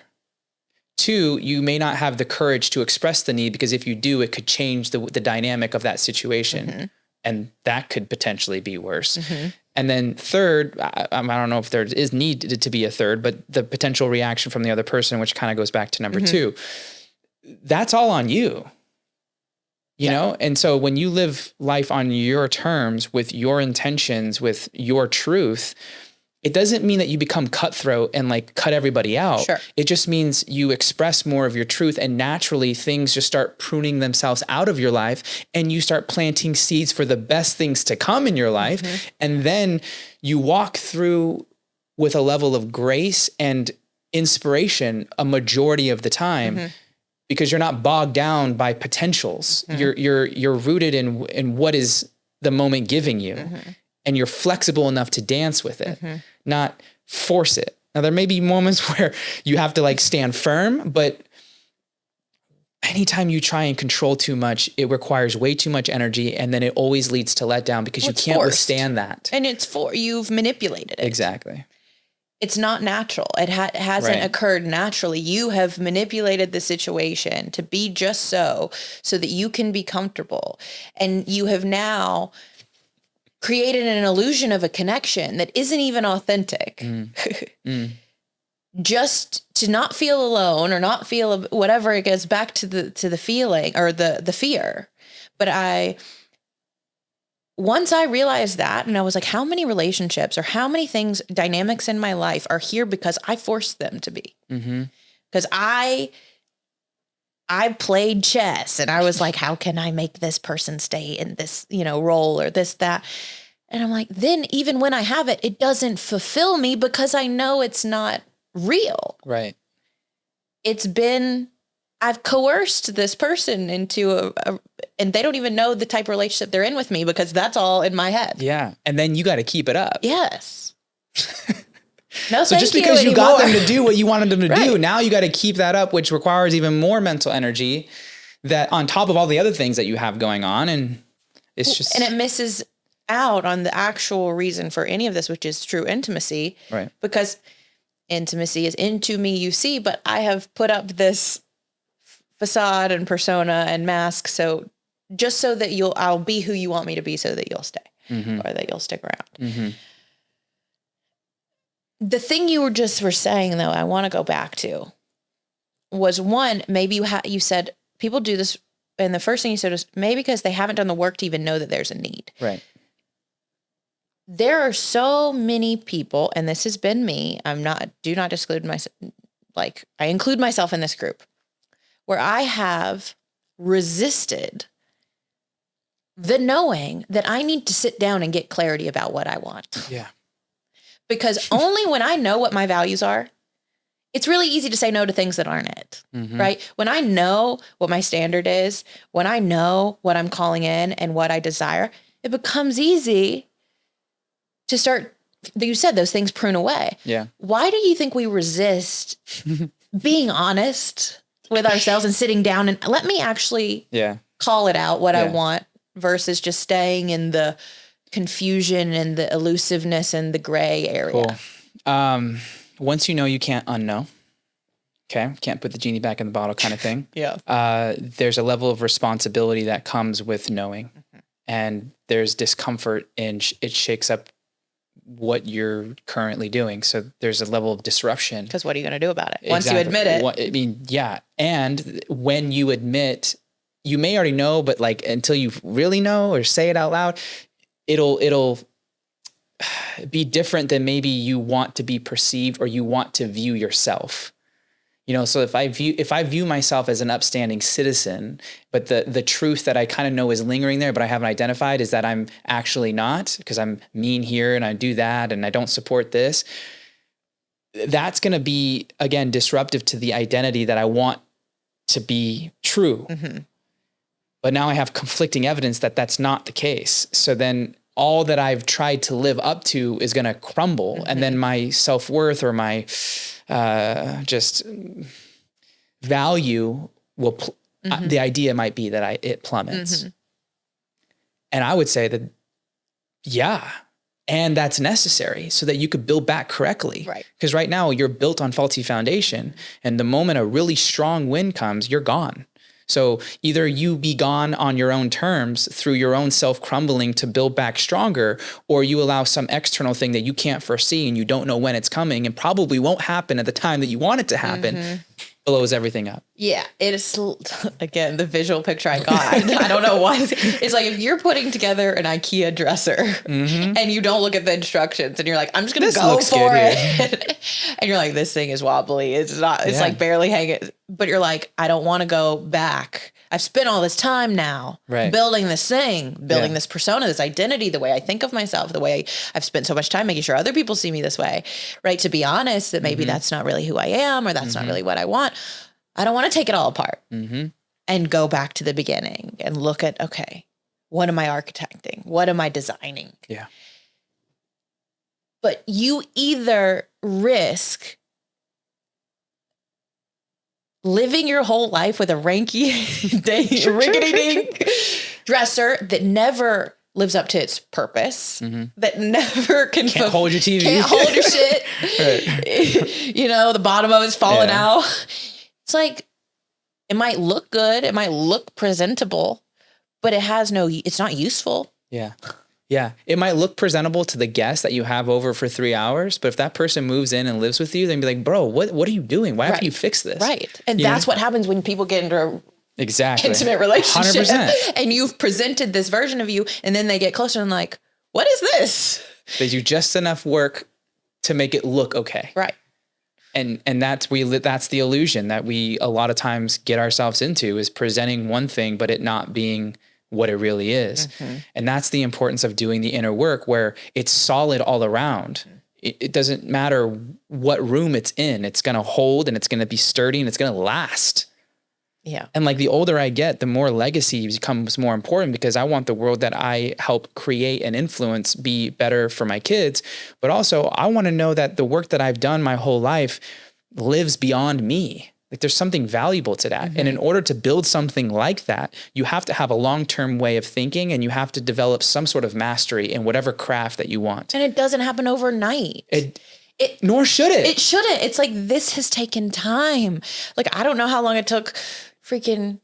2, you may not have the courage to express the need because if you do, it could change the dynamic of that situation. And that could potentially be worse. And then 3rd, I don't know if there is need to be a 3rd, but the potential reaction from the other person, which kind of goes back to number 2, that's all on you, you know? And so when you live life on your terms, with your intentions, with your truth, it doesn't mean that you become cutthroat and like cut everybody out. Sure. It just means you express more of your truth and naturally things just start pruning themselves out of your life and you start planting seeds for the best things to come in your life. And then you walk through with a level of grace and inspiration a majority of the time because you're not bogged down by potentials. You're rooted in what is the moment giving you. And you're flexible enough to dance with it, not force it. Now, there may be moments where you have to like stand firm, but anytime you try and control too much, it requires way too much energy. And then it always leads to letdown because you can't withstand that. And you've manipulated it. Exactly. It's not natural. It hasn't occurred naturally. You have manipulated the situation to be just so that you can be comfortable. And you have now created an illusion of a connection that isn't even authentic. Just to not feel alone or not feel whatever, it goes back to the feeling or the fear. But once I realized that, and I was like, how many relationships or how many dynamics in my life are here because I forced them to be? Because I played chess and I was like, how can I make this person stay in this, role or this, that? And I'm like, then even when I have it, it doesn't fulfill me because I know it's not real. Right. I've coerced this person into and they don't even know the type of relationship they're in with me because that's all in my head. Yeah. And then you got to keep it up. Yes. No, so just because you got them to do what you wanted them to do, now you got to keep that up, which requires even more mental energy that on top of all the other things that you have going on. And it's just, and it misses out on the actual reason for any of this, which is true intimacy. Right. Because intimacy is into me, you see, but I have put up this facade and persona and mask. So just so that I'll be who you want me to be so that you'll stay or that you'll stick around. The thing you were saying, though, I want to go back to was one, maybe you said people do this. And the first thing you said was maybe because they haven't done the work to even know that there's a need. Right. There are so many people, and this has been me. Do not exclude myself. Like I include myself in this group where I have resisted the knowing that I need to sit down and get clarity about what I want. Yeah. Because only when I know what my values are, it's really easy to say no to things that aren't it, right? When I know what my standard is, when I know what I'm calling in and what I desire, it becomes easy to start, you said those things prune away. Yeah. Why do you think we resist being honest with ourselves and sitting down and let me actually call it out what I want versus just staying in the confusion and the elusiveness and the gray area? Cool. Once you know, you can't unknow. Okay. Can't put the genie back in the bottle kind of thing. Yeah. There's a level of responsibility that comes with knowing. and there's discomfort and it shakes up what you're currently doing. So there's a level of disruption. Because what are you going to do about it once you admit it? I mean, yeah. And when you admit, you may already know, but like until you really know or say it out loud, it'll be different than maybe you want to be perceived or you want to view yourself. You know, so if I view myself as an upstanding citizen, but the truth that I kind of know is lingering there, but I haven't identified, is that I'm actually not, because I'm mean here and I do that and I don't support this. That's going to be, again, disruptive to the identity that I want to be true. Mm-hmm. But now I have conflicting evidence that that's not the case. So then all that I've tried to live up to is going to crumble. Mm-hmm. And then my self-worth or my just value will, mm-hmm. The idea might be that it plummets. Mm-hmm. And I would say that, yeah, and that's necessary so that you could build back correctly. Right. Because right now you're built on faulty foundation, and the moment a really strong wind comes, you're gone. So either you be gone on your own terms through your own self-crumbling to build back stronger, or you allow some external thing that you can't foresee and you don't know when it's coming and probably won't happen at the time that you want it to happen, mm-hmm. blows everything up. Yeah, it is, again, the visual picture I got. I don't know why. It's like if you're putting together an IKEA dresser, mm-hmm. and you don't look at the instructions and you're like, I'm just going to go for it. And you're like, this thing is wobbly. It's not, it's like barely hanging. But you're like, I don't want to go back. I've spent all this time now building this thing, building this persona, this identity, the way I think of myself, the way I've spent so much time making sure other people see me this way, right? To be honest, that maybe mm-hmm. that's not really who I am, or that's mm-hmm. not really what I want. I don't want to take it all apart mm-hmm. and go back to the beginning and look at, okay, what am I architecting? What am I designing? Yeah. But you either risk living your whole life with a rickety dresser that never lives up to its purpose, mm-hmm. that never can't hold your TV, can't hold your shit. Right. You know, the bottom of it's falling out. It's like, it might look good, it might look presentable, but it's not useful. Yeah. Yeah. It might look presentable to the guest that you have over for 3 hours, but if that person moves in and lives with you, then be like, bro, what are you doing? Why haven't you fixed this? Right. And that's what happens when people get into a intimate relationship. 100%. And you've presented this version of you, and then they get closer and like, what is this? They do just enough work to make it look okay. Right. And that's the illusion that we a lot of times get ourselves into, is presenting one thing, but it not being what it really is. Mm-hmm. And that's the importance of doing the inner work, where it's solid all around. Mm-hmm. It doesn't matter what room it's in. It's going to hold, and it's going to be sturdy, and it's going to last. Yeah. And like the older I get, the more legacy becomes more important, because I want the world that I help create and influence be better for my kids. But also I want to know that the work that I've done my whole life lives beyond me. Like there's something valuable to that. Mm-hmm. And in order to build something like that, you have to have a long-term way of thinking, and you have to develop some sort of mastery in whatever craft that you want. And it doesn't happen overnight. Nor should it. It shouldn't. It's like, this has taken time. Like, I don't know how long it took freaking,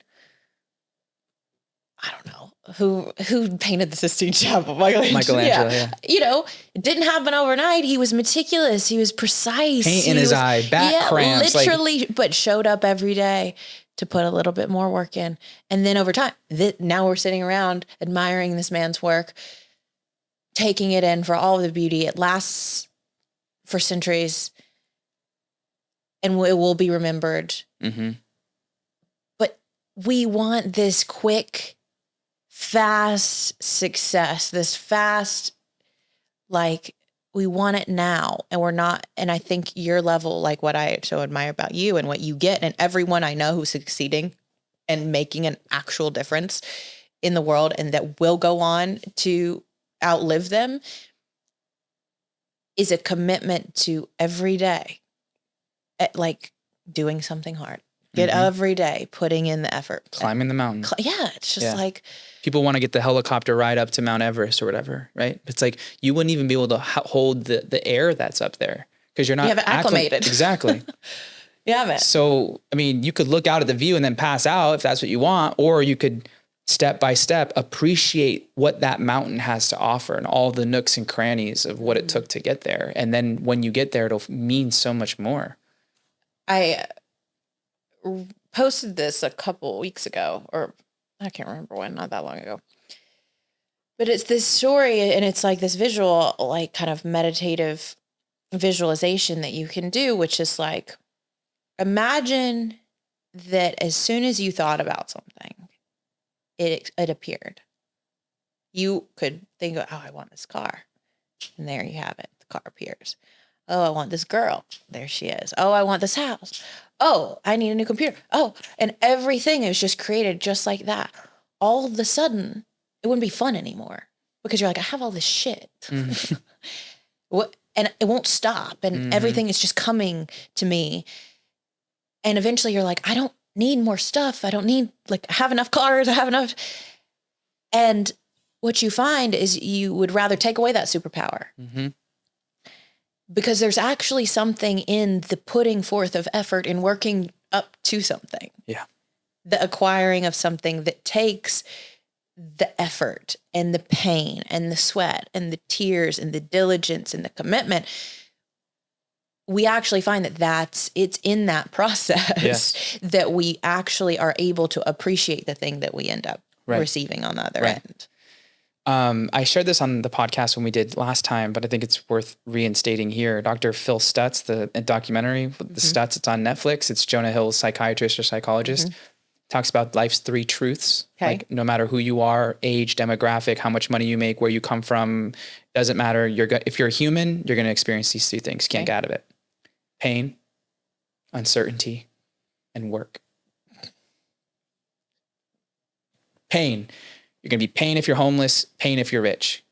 I don't know who painted the Sistine Chapel. Michelangelo. Yeah. You know, it didn't happen overnight. He was meticulous. He was precise. Paint in his eye, back cramps. Literally, but showed up every day to put a little bit more work in. And then over time, now we're sitting around admiring this man's work, taking it in for all of the beauty. It lasts for centuries, and it will be remembered. Mm-hmm. But we want this quick, fast success, this fast, like, we want it now, and we're not. And I think your level, like what I so admire about you and what you get, and everyone I know who's succeeding and making an actual difference in the world, and that will go on to outlive them, is a commitment to every day, like doing something hard. Get mm-hmm. every day, putting in the effort. Climbing the mountain. It's just like. People want to get the helicopter ride up to Mount Everest or whatever, right? It's like, you wouldn't even be able to hold the air that's up there, because you're not. You haven't acclimated. Exactly. You haven't. So, I mean, you could look out at the view and then pass out if that's what you want, or you could step by step, appreciate what that mountain has to offer and all the nooks and crannies of what it took to get there. And then when you get there, it'll mean so much more. I posted this a couple weeks ago, or I can't remember when, not that long ago. But it's this story, and it's like this visual, like kind of meditative visualization that you can do, which is like, imagine that as soon as you thought about something, it appeared. You could think, oh, I want this car. And there you have it. The car appears. Oh, I want this girl. There she is. Oh, I want this house. Oh, I need a new computer. Oh, and everything is just created just like that. All of a sudden, it wouldn't be fun anymore because you're like, I have all this shit. What? And it won't stop. And everything is just coming to me. And eventually you're like, I don't need more stuff. I don't need, like, I have enough cars. I have enough. And what you find is you would rather take away that superpower. Because there's actually something in the putting forth of effort in working up to something. Yeah. The acquiring of something that takes the effort and the pain and the sweat and the tears and the diligence and the commitment. We actually find that it's in that process that we actually are able to appreciate the thing that we end up receiving on the other end. I shared this on the podcast when we did last time, but I think it's worth reinstating here. Dr. Phil Stutz, the documentary, the Stutz, it's on Netflix. It's Jonah Hill's psychiatrist or psychologist. Talks about life's 3 truths. Like no matter who you are, age, demographic, how much money you make, where you come from, doesn't matter. If you're a human, you're going to experience these 3 things. Can't get out of it. Pain, uncertainty, and work. Pain. You're going to be pain if you're homeless, pain if you're rich,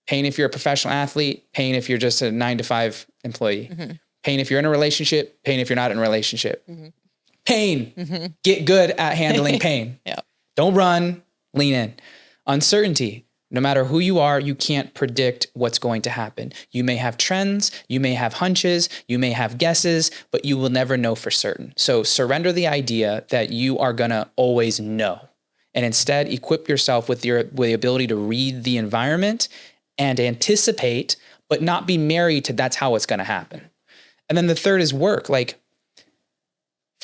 pain if you're a professional athlete, pain if you're just a 9-to-5 employee, pain if you're in a relationship, pain if you're not in a relationship. Pain. Get good at handling pain. Don't run, lean in. Uncertainty. No matter who you are, you can't predict what's going to happen. You may have trends, you may have hunches, you may have guesses, but you will never know for certain. So surrender the idea that you are going to always know. And instead, equip yourself with the ability to read the environment and anticipate, but not be married to that's how it's going to happen. And then the third is work. Like,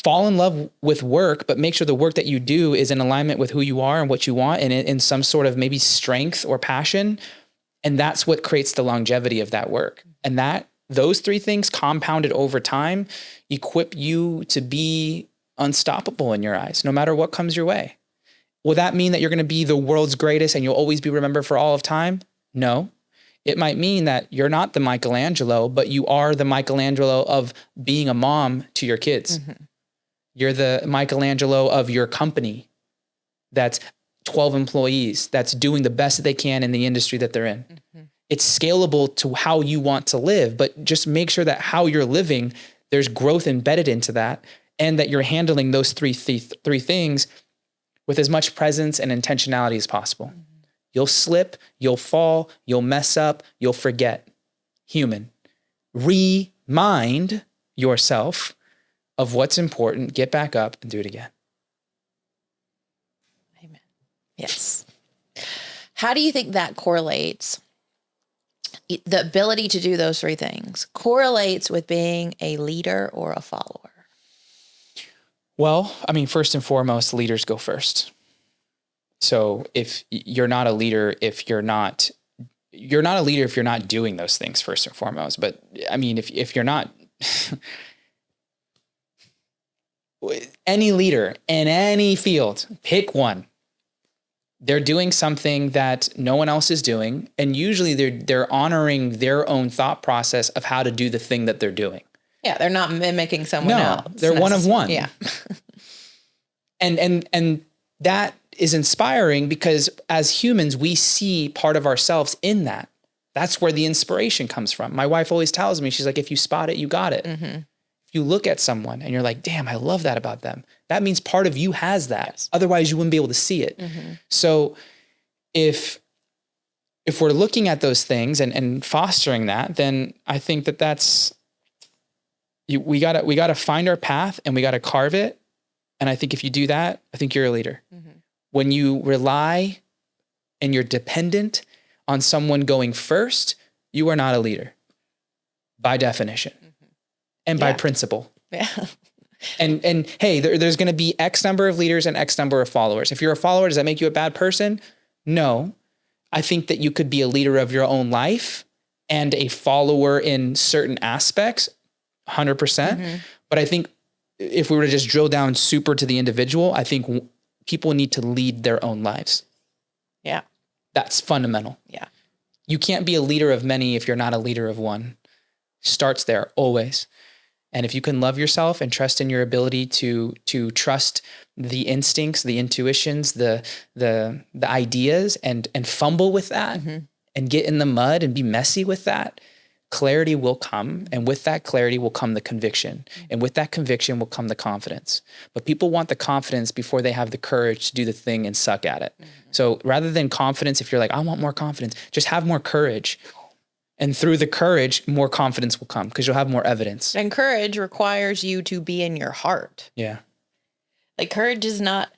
fall in love with work, but make sure the work that you do is in alignment with who you are and what you want and in some sort of maybe strength or passion. And that's what creates the longevity of that work. And those 3 things compounded over time equip you to be unstoppable in your eyes, no matter what comes your way. Will that mean that you're going to be the world's greatest and you'll always be remembered for all of time? No. It might mean that you're not the Michelangelo, but you are the Michelangelo of being a mom to your kids. You're the Michelangelo of your company that's 12 employees, that's doing the best that they can in the industry that they're in. It's scalable to how you want to live, but just make sure that how you're living, there's growth embedded into that, and that you're handling those three things with as much presence and intentionality as possible. You'll slip, you'll fall, you'll mess up, you'll forget. Human. Remind yourself of what's important, get back up and do it again. Amen. Yes. How do you think that correlates? The ability to do those 3 things correlates with being a leader or a follower? Well, I mean, first and foremost, leaders go first. So if you're not a leader, if you're not a leader if you're not doing those things first and foremost. But I mean, if you're not any leader in any field, pick one. They're doing something that no one else is doing. And usually they're honoring their own thought process of how to do the thing that they're doing. Yeah. They're not mimicking someone else. They're one of one. Yeah. and that is inspiring because as humans, we see part of ourselves in that. That's where the inspiration comes from. My wife always tells me, she's like, if you spot it, you got it. Mm-hmm. If you look at someone and you're like, damn, I love that about them. That means part of you has that. Yes. Otherwise you wouldn't be able to see it. Mm-hmm. So if we're looking at those things and fostering that, then I think that's, we gotta find our path and we gotta carve it. And I think if you do that, I think you're a leader. Mm-hmm. When you rely and you're dependent on someone going first, you are not a leader by definition and by principle. Yeah. And hey, there's going to be X number of leaders and X number of followers. If you're a follower, does that make you a bad person? No. I think that you could be a leader of your own life and a follower in certain aspects, 100%. But I think if we were to just drill down super to the individual, I think people need to lead their own lives. Yeah. That's fundamental. Yeah. You can't be a leader of many if you're not a leader of one. Starts there always. And if you can love yourself and trust in your ability to trust the instincts, the intuitions, the ideas, and fumble with that and get in the mud and be messy with that, clarity will come. And with that clarity will come the conviction. And with that conviction will come the confidence. But people want the confidence before they have the courage to do the thing and suck at it. So rather than confidence, if you're like, I want more confidence, just have more courage. And through the courage, more confidence will come because you'll have more evidence. And courage requires you to be in your heart. Yeah. Like courage is not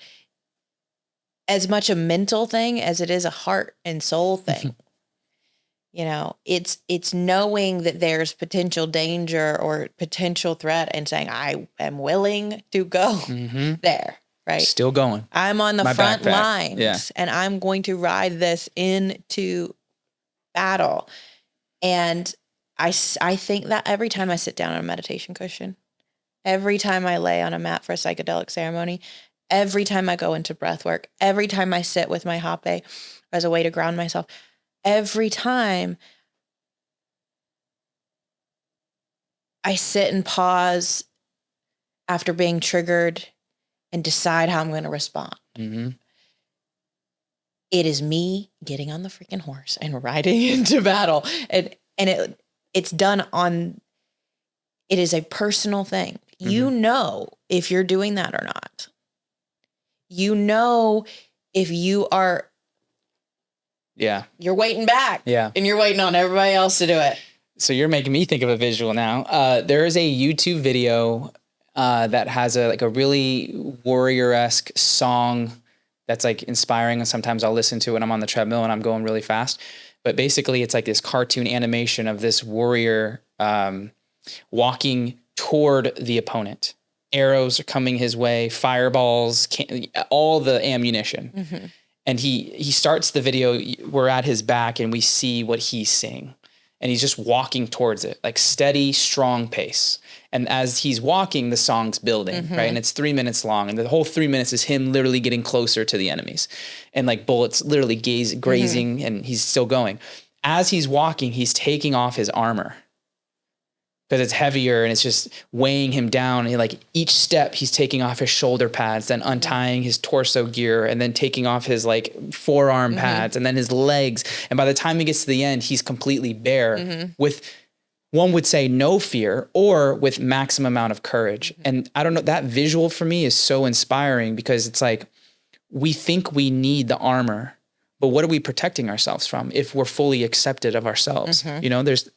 as much a mental thing as it is a heart and soul thing. You know, it's knowing that there's potential danger or potential threat and saying, I am willing to go there, right? Still going. I'm on the front lines and I'm going to ride this into battle. And I think that every time I sit down on a meditation cushion, every time I lay on a mat for a psychedelic ceremony, every time I go into breath work, every time I sit with my hape as a way to ground myself, every time I sit and pause after being triggered and decide how I'm going to respond. It is me getting on the freaking horse and riding into battle. And it's done on, it is a personal thing. You know if you're doing that or not. You know if you are, you're waiting back. Yeah. And you're waiting on everybody else to do it. So you're making me think of a visual now. There is a YouTube video that has a really warrior-esque song that's like inspiring. And sometimes I'll listen to it when I'm on the treadmill and I'm going really fast. But basically it's like this cartoon animation of this warrior walking toward the opponent. Arrows are coming his way, fireballs, all the ammunition. And he starts the video, we're at his back and we see what he's seeing. And he's just walking towards it, like steady, strong pace. And as he's walking, the song's building, right? And it's 3 minutes long. And the whole 3 minutes is him literally getting closer to the enemies. And like bullets literally grazing and he's still going. As he's walking, he's taking off his armor because it's heavier and it's just weighing him down. And like each step he's taking off his shoulder pads, then untying his torso gear and then taking off his like forearm pads and then his legs. And by the time he gets to the end, he's completely bare with, one would say, no fear or with maximum amount of courage. And I don't know, that visual for me is so inspiring because it's like, we think we need the armor, but what are we protecting ourselves from if we're fully accepted of ourselves? You know, there's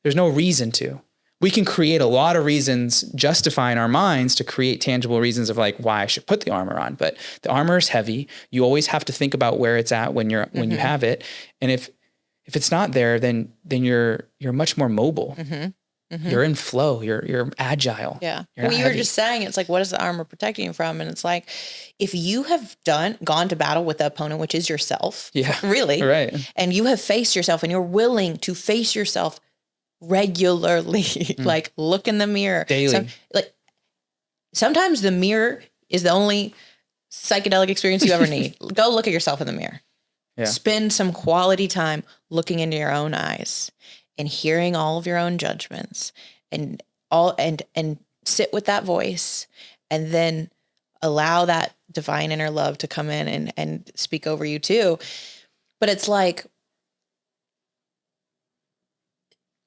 no reason to. We can create a lot of reasons, justify in our minds to create tangible reasons of like why I should put the armor on. But the armor is heavy. You always have to think about where it's at when you have it. And if it's not there, then you're much more mobile. You're in flow. You're agile. Yeah. Well, you were just saying, it's like, what is the armor protecting you from? And it's like, if you have gone to battle with the opponent, which is yourself, really, right, and you have faced yourself and you're willing to face yourself regularly, like look in the mirror daily. Sometimes the mirror is the only psychedelic experience you ever need. Go look at yourself in the mirror. Yeah. Spend some quality time looking into your own eyes and hearing all of your own judgments and sit with that voice and then allow that divine inner love to come in and speak over you too. But it's like,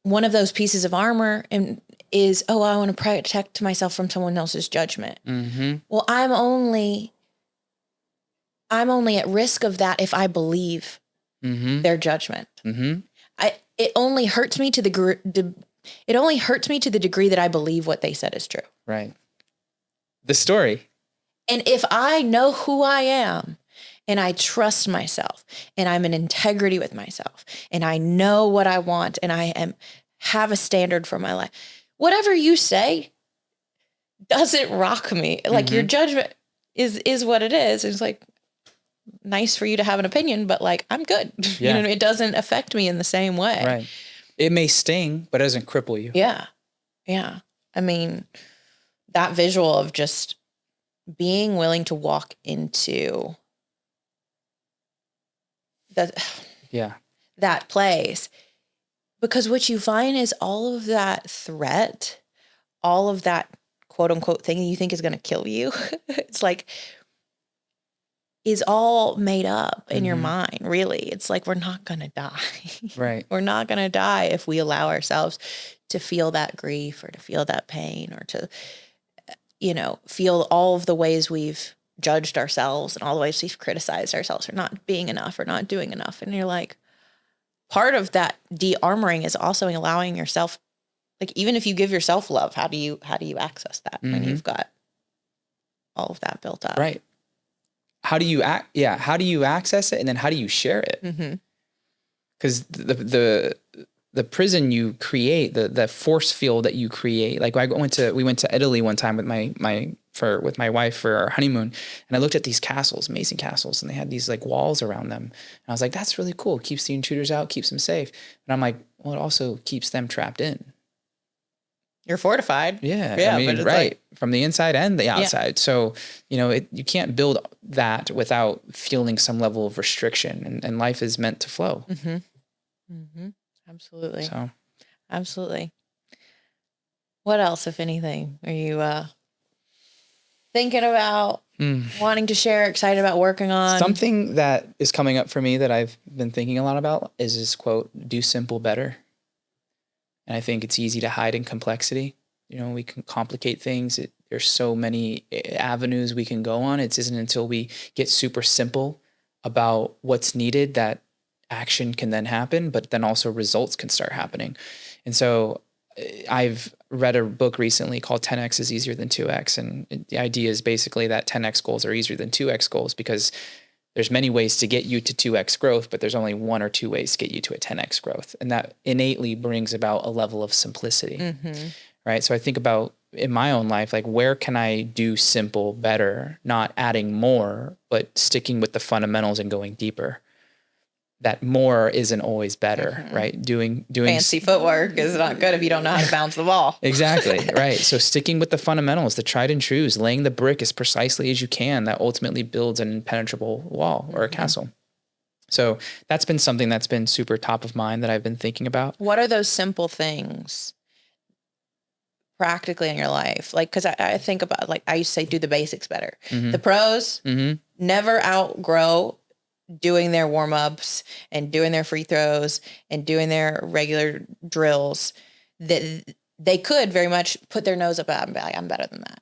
one of those pieces of armor is, I want to protect myself from someone else's judgment. Well, I'm only at risk of that if I believe their judgment. It only hurts me to the degree that I believe what they said is true. Right. The story. And if I know who I am and I trust myself and I'm in integrity with myself and I know what I want and have a standard for my life. Whatever you say doesn't rock me. Like your judgment is what it is. It's like nice for you to have an opinion, but like, I'm good. Yeah. You know what I mean? It doesn't affect me in the same way. Right. It may sting, but it doesn't cripple you. Yeah. Yeah. I mean, that visual of just being willing to walk into that place, because what you find is all of that threat, all of that quote unquote thing that you think is going to kill you, it's like, is all made up in your mind. Really. It's like, we're not going to die. Right. We're not going to die if we allow ourselves to feel that grief or to feel that pain or to, feel all of the ways we've judged ourselves and all the ways we've criticized ourselves for not being enough or not doing enough. And you're like, part of that de-armoring is also allowing yourself, like, even if you give yourself love, how do you access that when you've got all of that built up? Right. How do you how do you access it? And then how do you share it? Because the prison you create, the force field that you create, like we went to Italy one time with my wife for our honeymoon, and I looked at these castles, amazing castles, and they had these like walls around them. And I was like, that's really cool. It keeps the intruders out, keeps them safe. And I'm like, well, it also keeps them trapped in. You're fortified. Yeah. I mean, but right. From the inside and the outside. So, you can't build that without feeling some level of restriction, and life is meant to flow. Absolutely. So, absolutely. What else, if anything, are you thinking about, wanting to share, excited about working on? Something that is coming up for me that I've been thinking a lot about is this quote, do simple better. And I think it's easy to hide in complexity. We can complicate things. There's so many avenues we can go on. It isn't until we get super simple about what's needed that action can then happen, but then also results can start happening. And so I've read a book recently called 10X is easier than 2X. And the idea is basically that 10X goals are easier than 2X goals because there's many ways to get you to 2X growth, but there's only one or two ways to get you to a 10X growth. And that innately brings about a level of simplicity, right? So I think about in my own life, like where can I do simple better, not adding more, but sticking with the fundamentals and going deeper. That more isn't always better, right? Doing fancy footwork is not good if you don't know how to bounce the ball. Exactly, right. So sticking with the fundamentals, the tried and trues, laying the brick as precisely as you can, that ultimately builds an impenetrable wall or a castle. So that's been something that's been super top of mind that I've been thinking about. What are those simple things practically in your life? Like, because I think about, like, I used to say, do the basics better. The pros never outgrow doing their warm-ups and doing their free throws and doing their regular drills. That they could very much put their nose up at, and be like, I'm better than that.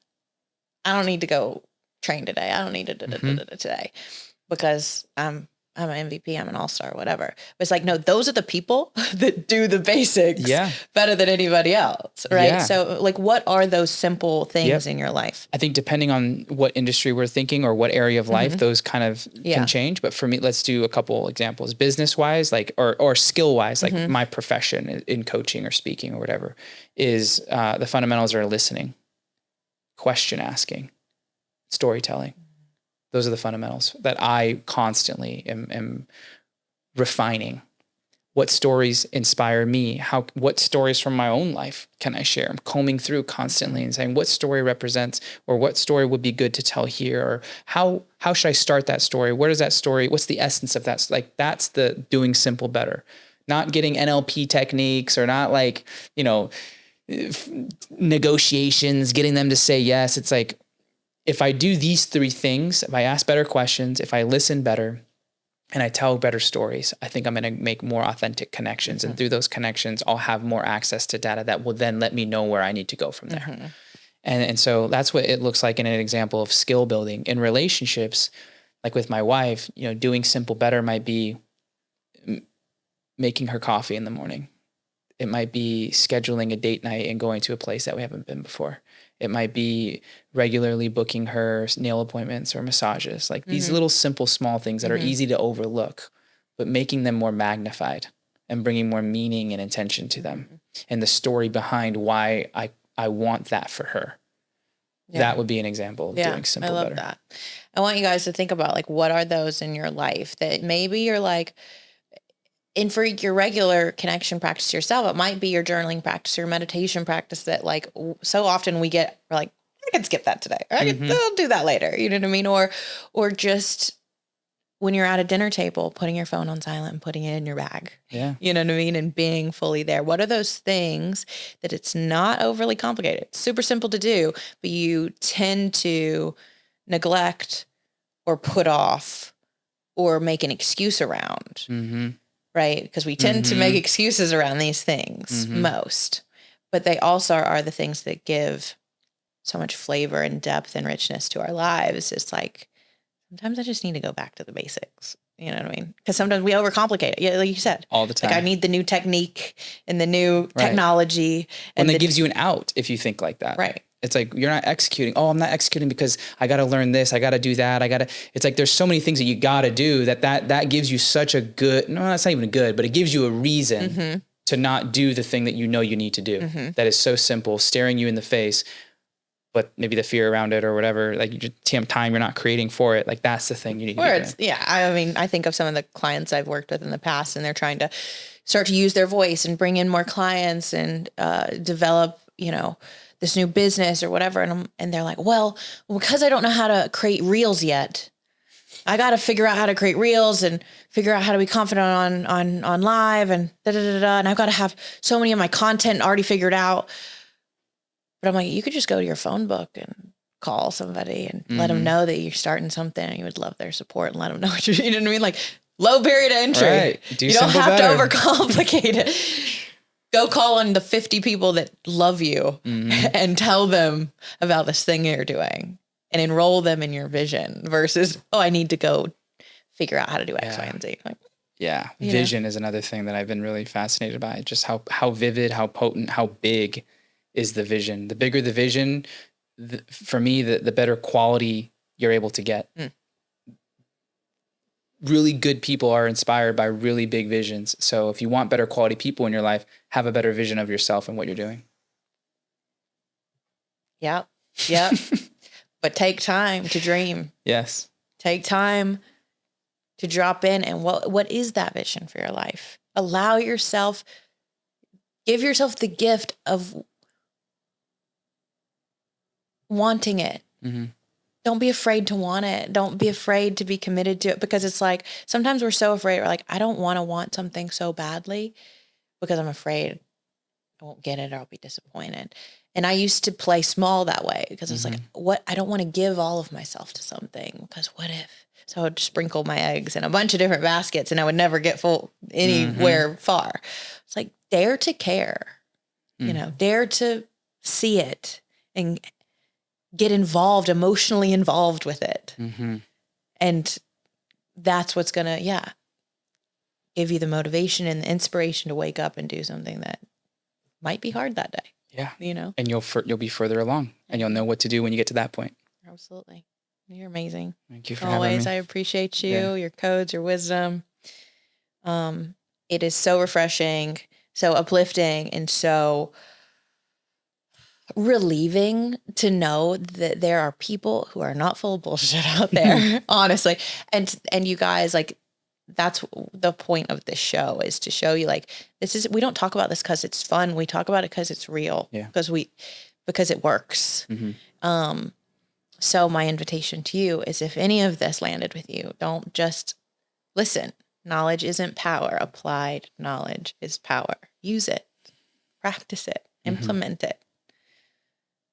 I don't need to go train today. I don't need to today because I'm an MVP, I'm an all-star, whatever. But it's like, no, those are the people that do the basics better than anybody else, right? Yeah. So like, what are those simple things in your life? I think depending on what industry we're thinking or what area of life, those kind of can change. But for me, let's do a couple examples. Business-wise, like, or skill-wise, like my profession in coaching or speaking or whatever, is the fundamentals are listening, question asking, storytelling. Those are the fundamentals that I constantly am refining. What stories inspire me? What stories from my own life can I share? I'm combing through constantly and saying what story represents, or what story would be good to tell here, or how should I start that story? Where does that story? What's the essence of that? Like, that's the doing simple better. Not getting NLP techniques, or not like, negotiations, getting them to say yes. It's like, if I do these three things, if I ask better questions, if I listen better, and I tell better stories, I think I'm going to make more authentic connections. And through those connections, I'll have more access to data that will then let me know where I need to go from there. And so that's what it looks like in an example of skill building. In relationships, like with my wife, doing simple better might be making her coffee in the morning. It might be scheduling a date night and going to a place that we haven't been before. It might be regularly booking her nail appointments or massages, like these little simple, small things that are easy to overlook, but making them more magnified and bringing more meaning and intention to them and the story behind why I want that for her. Yeah. That would be an example of doing simple better. I love that. I want you guys to think about, like, what are those in your life that maybe you're like, and for your regular connection practice yourself, it might be your journaling practice, your meditation practice that, like, so often we're like, I can skip that today. I'll do that later. You know what I mean? Or just when you're at a dinner table, putting your phone on silent and putting it in your bag. Yeah. You know what I mean? And being fully there. What are those things that it's not overly complicated? It's super simple to do, but you tend to neglect or put off or make an excuse around. Right? Because we tend to make excuses around these things most, but they also are the things that give so much flavor and depth and richness to our lives. It's like, sometimes I just need to go back to the basics. You know what I mean? Because sometimes we overcomplicate it. Yeah, like you said. All the time. Like, I need the new technique and the new technology. And that gives you an out if you think like that. Right. It's like, you're not executing. Oh, I'm not executing because I got to learn this. I got to do that. It's like, there's so many things that you got to do that gives you such a good, no, that's not even good, but it gives you a reason to not do the thing that you know you need to do. That is so simple, staring you in the face, but maybe the fear around it or whatever, like, you just time you're not creating for it. Like, that's the thing you need to do. Yeah. I mean, I think of some of the clients I've worked with in the past, and they're trying to start to use their voice and bring in more clients and develop, this new business or whatever. And they're like, well, because I don't know how to create reels yet, I got to figure out how to create reels and figure out how to be confident on live and and I've got to have so many of my content already figured out. But I'm like, you could just go to your phone book and call somebody and let them know that you're starting something and you would love their support, and let them know what you know what I mean? Like, low barrier to entry. Right. You don't have to overcomplicate it. Go call on the 50 people that love you and tell them about this thing you're doing and enroll them in your vision versus, I need to go figure out how to do X, Y, and Z. Like, vision is another thing that I've been really fascinated by. Just how vivid, how potent, how big is the vision. The bigger the vision, for me, the better quality you're able to get. Really good people are inspired by really big visions. So if you want better quality people in your life, have a better vision of yourself and what you're doing. Yep. But take time to dream. Yes. Take time to drop in. And what is that vision for your life? Allow yourself, give yourself the gift of wanting it. Don't be afraid to want it. Don't be afraid to be committed to it, because it's like, sometimes we're so afraid. We're like, I don't want something so badly because I'm afraid I won't get it or I'll be disappointed. And I used to play small that way because it's like, I don't want to give all of myself to something because what if? So I would sprinkle my eggs in a bunch of different baskets and I would never get full anywhere far. It's like, dare to care, dare to see it and get involved, emotionally involved with it. And that's what's going to, give you the motivation and the inspiration to wake up and do something that might be hard that day. Yeah. And you'll be further along and you'll know what to do when you get to that point. Absolutely. You're amazing. Thank you for always having me. I appreciate you, your codes, your wisdom. It is so refreshing, so uplifting, and so relieving to know that there are people who are not full of bullshit out there, honestly. And you guys, like, that's the point of this show, is to show you, like, we don't talk about this because it's fun. We talk about it because it's real, because it works. So my invitation to you is, if any of this landed with you, don't just listen. Knowledge isn't power. Applied knowledge is power. Use it, practice it, implement it,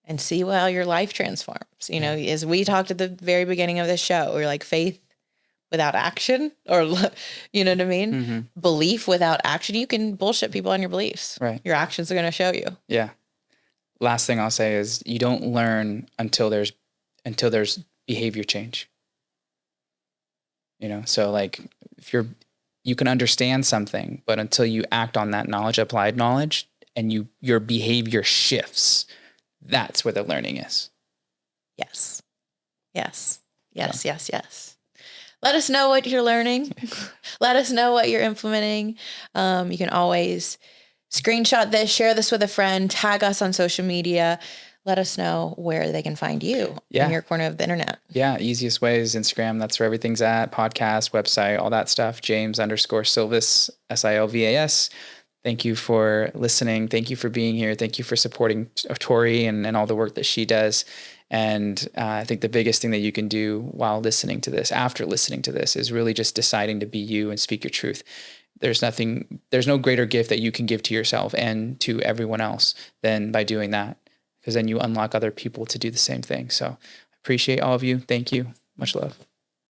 and see how your life transforms. As we talked at the very beginning of this show, we're like, faith without action, or, you know what I mean? Belief without action. You can bullshit people on your beliefs. Right. Your actions are going to show you. Yeah. Last thing I'll say is, you don't learn until there's behavior change. So, like, if you can understand something, but until you act on that knowledge, applied knowledge, and your behavior shifts, That's where the learning is. Yes. Yes. Yes. Yeah. Yes. Yes. Let us know what you're learning. Let us know what you're implementing. You can always screenshot this, share this with a friend, tag us on social media. Let us know where they can find you in your corner of the internet. Yeah. Easiest way is Instagram. That's where everything's at. Podcast, website, all that stuff. James_Silvas, Silvas. Thank you for listening. Thank you for being here. Thank you for supporting Tori and all the work that she does. And I think the biggest thing that you can do while listening to this, after listening to this, is really just deciding to be you and speak your truth. There's no greater gift that you can give to yourself and to everyone else than by doing that, because then you unlock other people to do the same thing. So I appreciate all of you. Thank you. Much love.